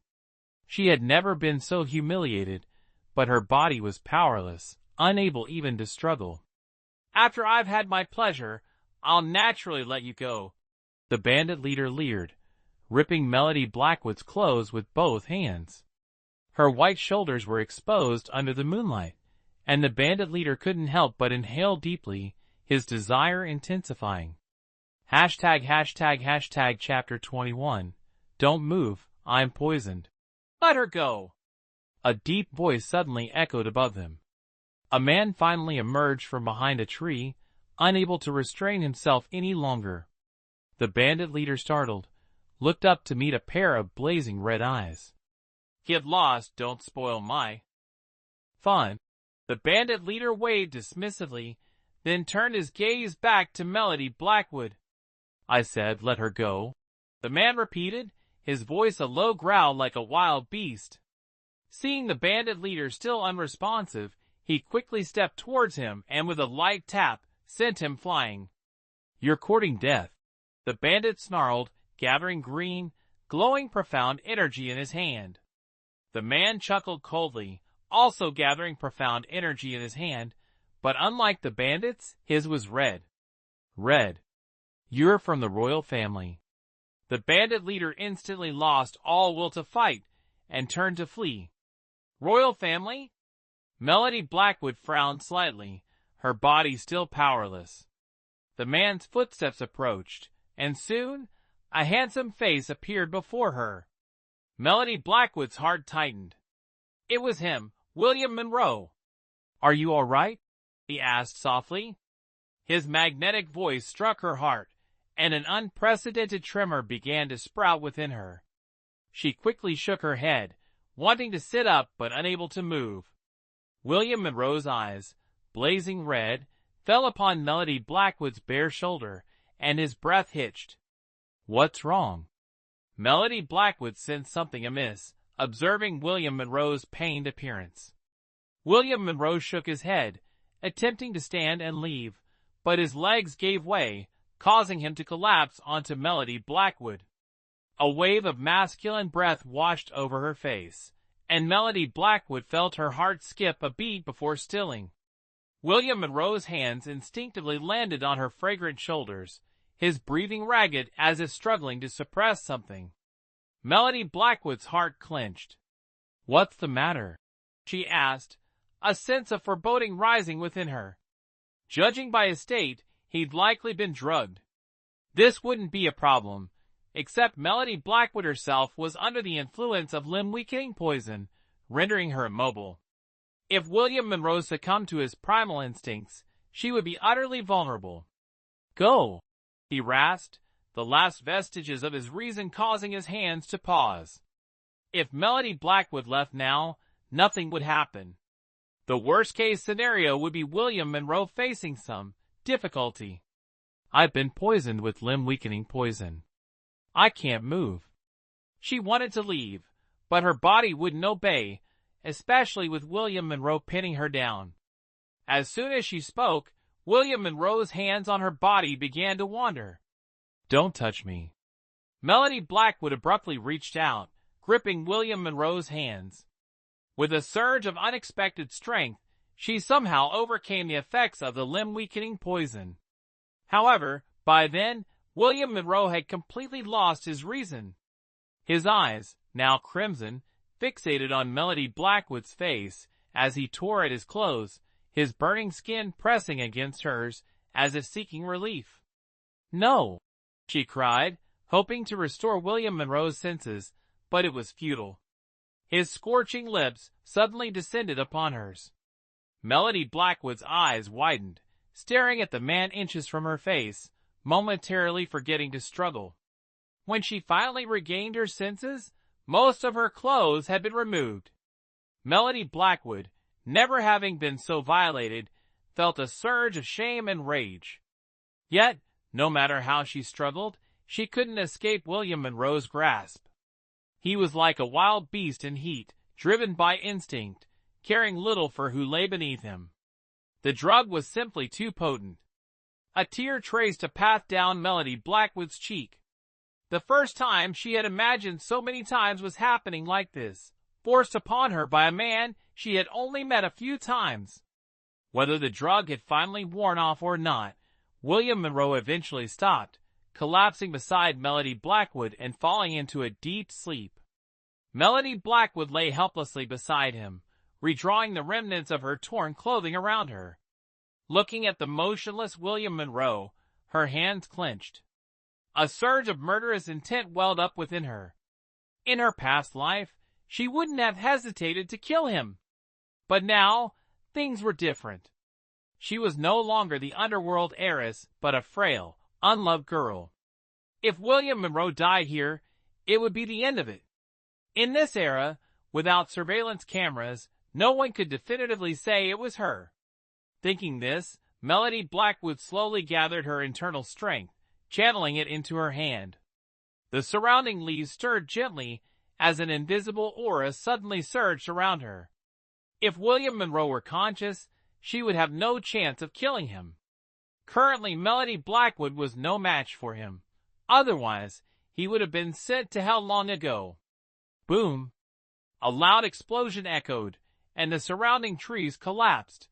She had never been so humiliated, but her body was powerless, unable even to struggle. "After I've had my pleasure, I'll naturally let you go," the bandit leader leered, ripping Melody Blackwood's clothes with both hands. Her white shoulders were exposed under the moonlight, and the bandit leader couldn't help but inhale deeply, his desire intensifying. #### Chapter 21. Don't move, I'm poisoned. "Let her go!" A deep voice suddenly echoed above them. A man finally emerged from behind a tree, unable to restrain himself any longer. The bandit leader, startled, looked up to meet a pair of blazing red eyes. "Get lost, don't spoil my fun." The bandit leader waved dismissively, then turned his gaze back to Melody Blackwood. "I said let her go," the man repeated, his voice a low growl like a wild beast. Seeing the bandit leader still unresponsive, he quickly stepped towards him and with a light tap, sent him flying. "You're courting death," the bandit snarled, gathering green, glowing profound energy in his hand. The man chuckled coldly, also gathering profound energy in his hand, but unlike the bandits, his was red. "Red. You're from the royal family." The bandit leader instantly lost all will to fight and turned to flee. "Royal family?" Melody Blackwood frowned slightly, her body still powerless. The man's footsteps approached, and soon a handsome face appeared before her. Melody Blackwood's heart tightened. It was him, William Monroe. "Are you all right?" he asked softly. His magnetic voice struck her heart, and an unprecedented tremor began to sprout within her. She quickly shook her head, wanting to sit up but unable to move. William Monroe's eyes, blazing red, fell upon Melody Blackwood's bare shoulder, and his breath hitched. "What's wrong?" Melody Blackwood sensed something amiss, observing William Monroe's pained appearance. William Monroe shook his head, attempting to stand and leave, but his legs gave way, causing him to collapse onto Melody Blackwood. A wave of masculine breath washed over her face, and Melody Blackwood felt her heart skip a beat before stilling. William Monroe's hands instinctively landed on her fragrant shoulders, his breathing ragged as if struggling to suppress something. Melody Blackwood's heart clenched. "What's the matter?" she asked, a sense of foreboding rising within her. Judging by his state, he'd likely been drugged. This wouldn't be a problem, except Melody Blackwood herself was under the influence of limb-weakening poison, rendering her immobile. If William Monroe succumbed to his primal instincts, she would be utterly vulnerable. "Go," he rasped, the last vestiges of his reason causing his hands to pause. If Melody Blackwood left now, nothing would happen. The worst-case scenario would be William Monroe facing some difficulty. "I've been poisoned with limb-weakening poison. I can't move." She wanted to leave, but her body wouldn't obey, especially with William Monroe pinning her down. As soon as she spoke, William Monroe's hands on her body began to wander. "Don't touch me." Melody Blackwood abruptly reached out, gripping William Monroe's hands. With a surge of unexpected strength, she somehow overcame the effects of the limb-weakening poison. However, by then, William Monroe had completely lost his reason. His eyes, now crimson, fixated on Melody Blackwood's face as he tore at his clothes, his burning skin pressing against hers as if seeking relief. "No!" she cried, hoping to restore William Monroe's senses, but it was futile. His scorching lips suddenly descended upon hers. Melody Blackwood's eyes widened, staring at the man inches from her face, momentarily forgetting to struggle. When she finally regained her senses, most of her clothes had been removed. Melody Blackwood, never having been so violated, felt a surge of shame and rage. Yet, no matter how she struggled, she couldn't escape William Monroe's grasp. He was like a wild beast in heat, driven by instinct, caring little for who lay beneath him. The drug was simply too potent. A tear traced a path down Melody Blackwood's cheek. The first time she had imagined so many times was happening like this, forced upon her by a man she had only met a few times. Whether the drug had finally worn off or not, William Monroe eventually stopped, collapsing beside Melody Blackwood and falling into a deep sleep. Melody Blackwood lay helplessly beside him, redrawing the remnants of her torn clothing around her. Looking at the motionless William Monroe, her hands clenched. A surge of murderous intent welled up within her. In her past life, she wouldn't have hesitated to kill him. But now, things were different. She was no longer the underworld heiress, but a frail, unloved girl. If William Monroe died here, it would be the end of it. In this era, without surveillance cameras, no one could definitively say it was her. Thinking this, Melody Blackwood slowly gathered her internal strength, channeling it into her hand. The surrounding leaves stirred gently as an invisible aura suddenly surged around her. If William Monroe were conscious, she would have no chance of killing him. Currently, Melody Blackwood was no match for him. Otherwise, he would have been sent to hell long ago. Boom! A loud explosion echoed, and the surrounding trees collapsed.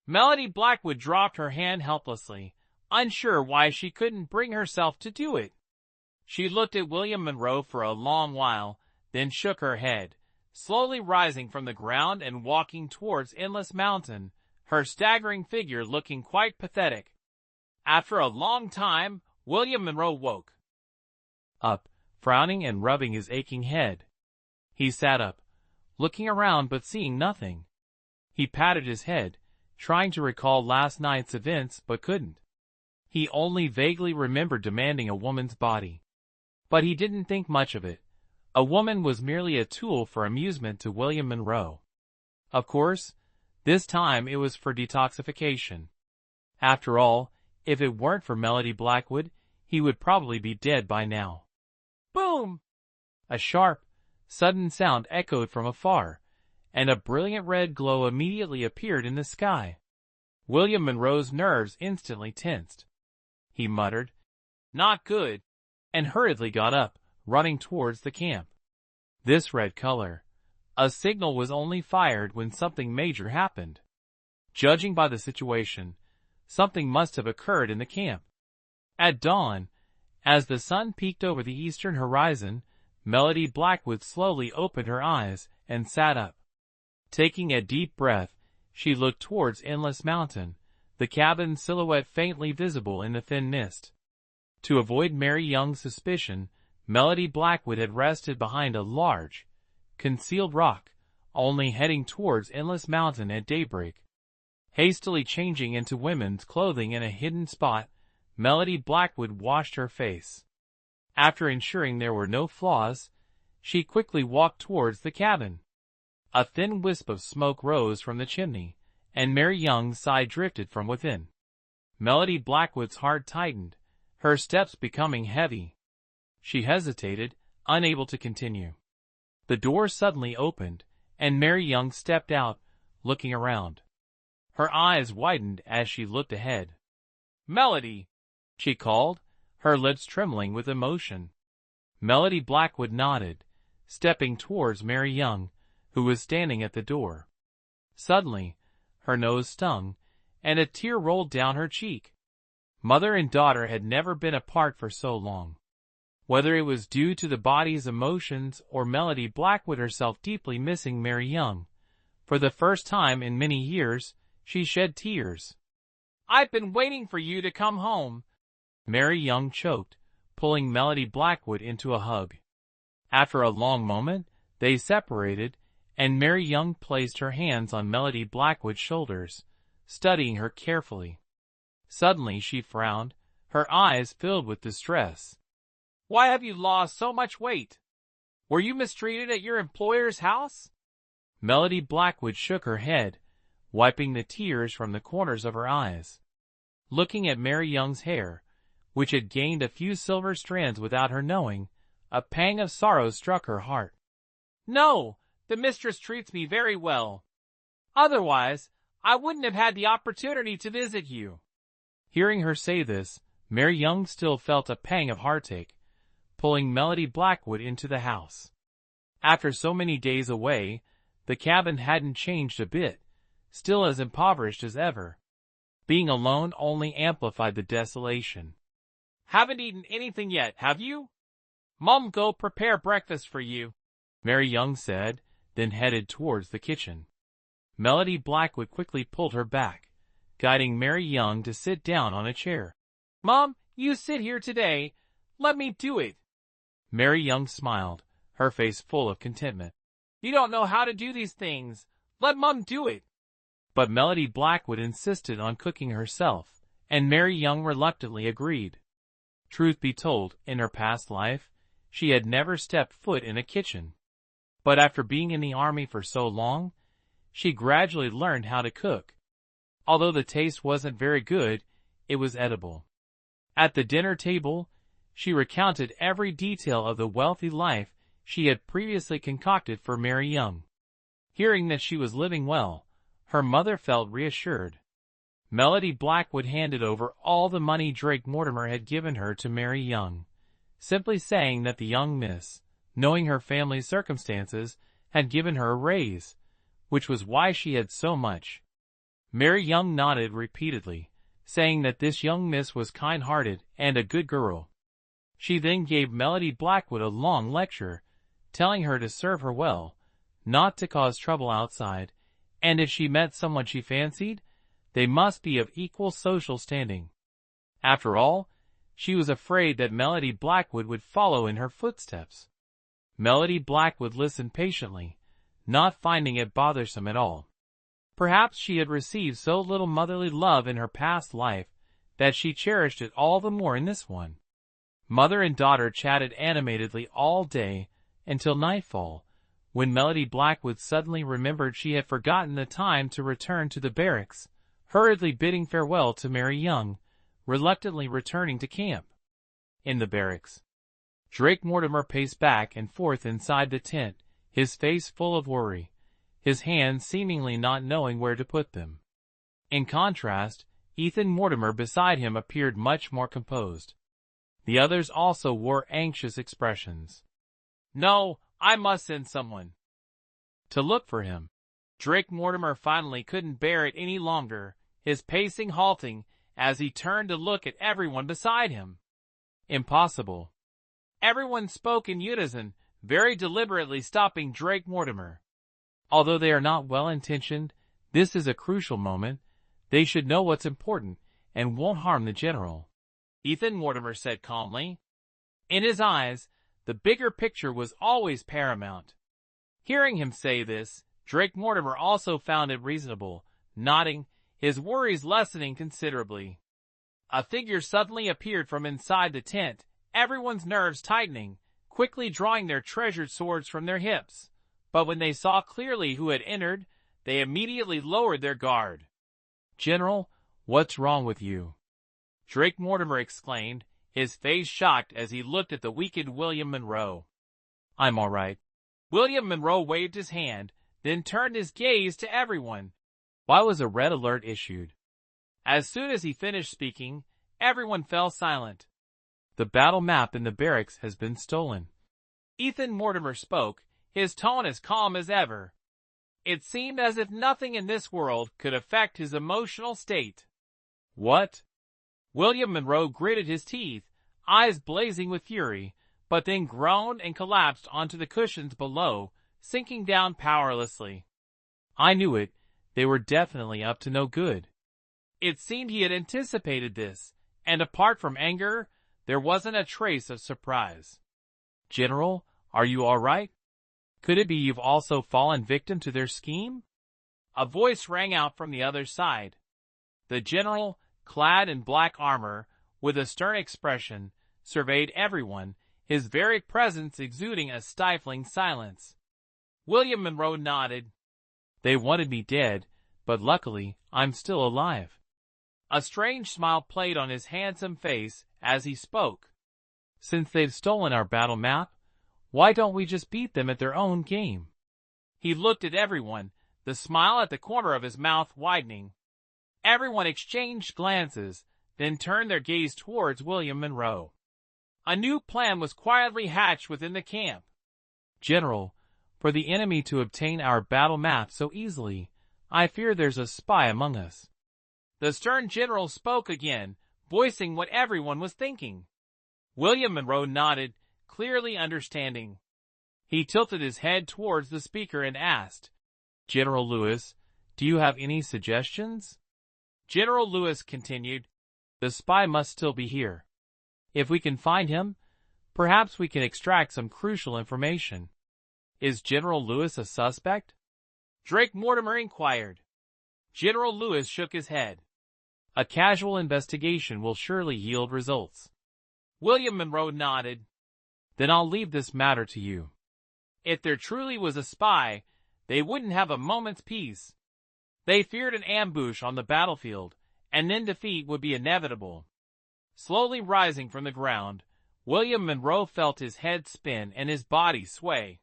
Melody Blackwood dropped her hand helplessly, unsure why she couldn't bring herself to do it. She looked at William Monroe for a long while, then shook her head, slowly rising from the ground and walking towards Endless Mountain, her staggering figure looking quite pathetic. After a long time, William Monroe woke up, frowning and rubbing his aching head. He sat up, looking around but seeing nothing. He patted his head, trying to recall last night's events but couldn't. He only vaguely remembered demanding a woman's body. But he didn't think much of it. A woman was merely a tool for amusement to William Monroe. Of course, this time it was for detoxification. After all, if it weren't for Melody Blackwood, he would probably be dead by now. Boom! A sharp, sudden sound echoed from afar, and a brilliant red glow immediately appeared in the sky. William Monroe's nerves instantly tensed. He muttered, "Not good," and hurriedly got up, running towards the camp. This red color. A signal was only fired when something major happened. Judging by the situation, something must have occurred in the camp. At dawn, as the sun peeked over the eastern horizon, Melody Blackwood slowly opened her eyes and sat up. Taking a deep breath, she looked towards Endless Mountain, the cabin's silhouette faintly visible in the thin mist. To avoid Mary Young's suspicion, Melody Blackwood had rested behind a large, concealed rock, only heading towards Endless Mountain at daybreak. Hastily changing into women's clothing in a hidden spot, Melody Blackwood washed her face. After ensuring there were no flaws, she quickly walked towards the cabin. A thin wisp of smoke rose from the chimney, and Mary Young's sigh drifted from within. Melody Blackwood's heart tightened, her steps becoming heavy. She hesitated, unable to continue. The door suddenly opened, and Mary Young stepped out, looking around. Her eyes widened as she looked ahead. "Melody!" she called, her lips trembling with emotion. Melody Blackwood nodded, stepping towards Mary Young, who was standing at the door. Suddenly, her nose stung, and a tear rolled down her cheek. Mother and daughter had never been apart for so long. Whether it was due to the body's emotions or Melody Blackwood herself deeply missing Mary Young, for the first time in many years, she shed tears. "I've been waiting for you to come home," Mary Young choked, pulling Melody Blackwood into a hug. After a long moment, they separated, and Mary Young placed her hands on Melody Blackwood's shoulders, studying her carefully. Suddenly she frowned, her eyes filled with distress. "Why have you lost so much weight? Were you mistreated at your employer's house?" Melody Blackwood shook her head, wiping the tears from the corners of her eyes. Looking at Mary Young's hair, which had gained a few silver strands without her knowing, a pang of sorrow struck her heart. "No, the mistress treats me very well. Otherwise, I wouldn't have had the opportunity to visit you." Hearing her say this, Mary Young still felt a pang of heartache, pulling Melody Blackwood into the house. After so many days away, the cabin hadn't changed a bit, still as impoverished as ever. Being alone only amplified the desolation. "Haven't eaten anything yet, have you? Mom go prepare breakfast for you," Mary Young said, then headed towards the kitchen. Melody Blackwood quickly pulled her back, guiding Mary Young to sit down on a chair. "Mom, you sit here today. Let me do it." Mary Young smiled, her face full of contentment. "You don't know how to do these things. Let Mom do it." But Melody Blackwood insisted on cooking herself, and Mary Young reluctantly agreed. Truth be told, in her past life, she had never stepped foot in a kitchen. But after being in the army for so long, she gradually learned how to cook. Although the taste wasn't very good, it was edible. At the dinner table, she recounted every detail of the wealthy life she had previously concocted for Mary Young. Hearing that she was living well, her mother felt reassured. Melody Blackwood handed over all the money Drake Mortimer had given her to Mary Young, simply saying that the young miss, knowing her family's circumstances, had given her a raise, which was why she had so much. Mary Young nodded repeatedly, saying that this young miss was kind-hearted and a good girl. She then gave Melody Blackwood a long lecture, telling her to serve her well, not to cause trouble outside, and if she met someone she fancied, they must be of equal social standing. After all, she was afraid that Melody Blackwood would follow in her footsteps. Melody Blackwood listened patiently, not finding it bothersome at all. Perhaps she had received so little motherly love in her past life that she cherished it all the more in this one. Mother and daughter chatted animatedly all day until nightfall, when Melody Blackwood suddenly remembered she had forgotten the time to return to the barracks, hurriedly bidding farewell to Mary Young, reluctantly returning to camp. In the barracks, Drake Mortimer paced back and forth inside the tent, his face full of worry, his hands seemingly not knowing where to put them. In contrast, Ethan Mortimer beside him appeared much more composed. The others also wore anxious expressions. "No, I must send someone to look for him." Drake Mortimer finally couldn't bear it any longer, his pacing halting as he turned to look at everyone beside him. "Impossible." Everyone spoke in unison, very deliberately stopping Drake Mortimer. Although they are not well-intentioned, this is a crucial moment. They should know what's important and won't harm the general, Ethan Mortimer said calmly. In his eyes, the bigger picture was always paramount. Hearing him say this, Drake Mortimer also found it reasonable, nodding, his worries lessening considerably. A figure suddenly appeared from inside the tent, everyone's nerves tightening, quickly drawing their treasured swords from their hips. But when they saw clearly who had entered, they immediately lowered their guard. "General, what's wrong with you?" Drake Mortimer exclaimed, his face shocked as he looked at the weakened William Monroe. "I'm all right." William Monroe waved his hand, then turned his gaze to everyone. Why was a red alert issued? As soon as he finished speaking, everyone fell silent. "The battle map in the barracks has been stolen." Ethan Mortimer spoke, his tone as calm as ever. It seemed as if nothing in this world could affect his emotional state. "What?" William Monroe gritted his teeth, eyes blazing with fury, but then groaned and collapsed onto the cushions below, sinking down powerlessly. "I knew it. They were definitely up to no good." It seemed he had anticipated this, and apart from anger, there wasn't a trace of surprise. "General, are you all right? Could it be you've also fallen victim to their scheme?" A voice rang out from the other side. The general, clad in black armor, with a stern expression, surveyed everyone, his very presence exuding a stifling silence. William Monroe nodded. "They wanted me dead, but luckily I'm still alive." A strange smile played on his handsome face as he spoke. "Since they've stolen our battle map, why don't we just beat them at their own game?" He looked at everyone, the smile at the corner of his mouth widening. Everyone exchanged glances, then turned their gaze towards William Monroe. A new plan was quietly hatched within the camp. General, for the enemy to obtain our battle map so easily, I fear there's a spy among us. The stern general spoke again, voicing what everyone was thinking. William Monroe nodded, clearly understanding. He tilted his head towards the speaker and asked, General Lewis, do you have any suggestions? General Lewis continued, the spy must still be here. If we can find him, perhaps we can extract some crucial information. Is General Lewis a suspect? Drake Mortimer inquired. General Lewis shook his head. A casual investigation will surely yield results. William Monroe nodded. Then I'll leave this matter to you. If there truly was a spy, they wouldn't have a moment's peace. They feared an ambush on the battlefield, and then defeat would be inevitable. Slowly rising from the ground, William Monroe felt his head spin and his body sway.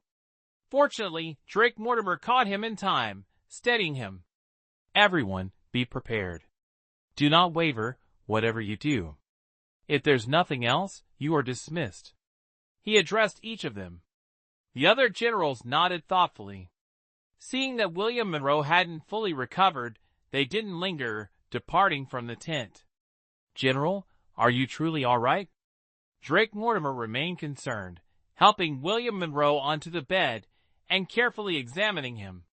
Fortunately, Drake Mortimer caught him in time, steadying him. Everyone, be prepared. Do not waver, whatever you do. If there's nothing else, you are dismissed. He addressed each of them. The other generals nodded thoughtfully. Seeing that William Monroe hadn't fully recovered, they didn't linger, departing from the tent. General, are you truly all right? Drake Mortimer remained concerned, helping William Monroe onto the bed and carefully examining him.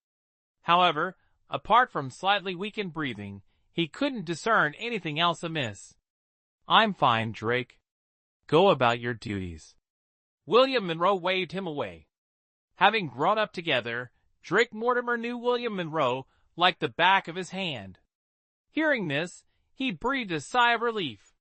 However, apart from slightly weakened breathing, he couldn't discern anything else amiss. I'm fine, Drake. Go about your duties. William Monroe waved him away. Having grown up together, Drake Mortimer knew William Monroe like the back of his hand. Hearing this, he breathed a sigh of relief.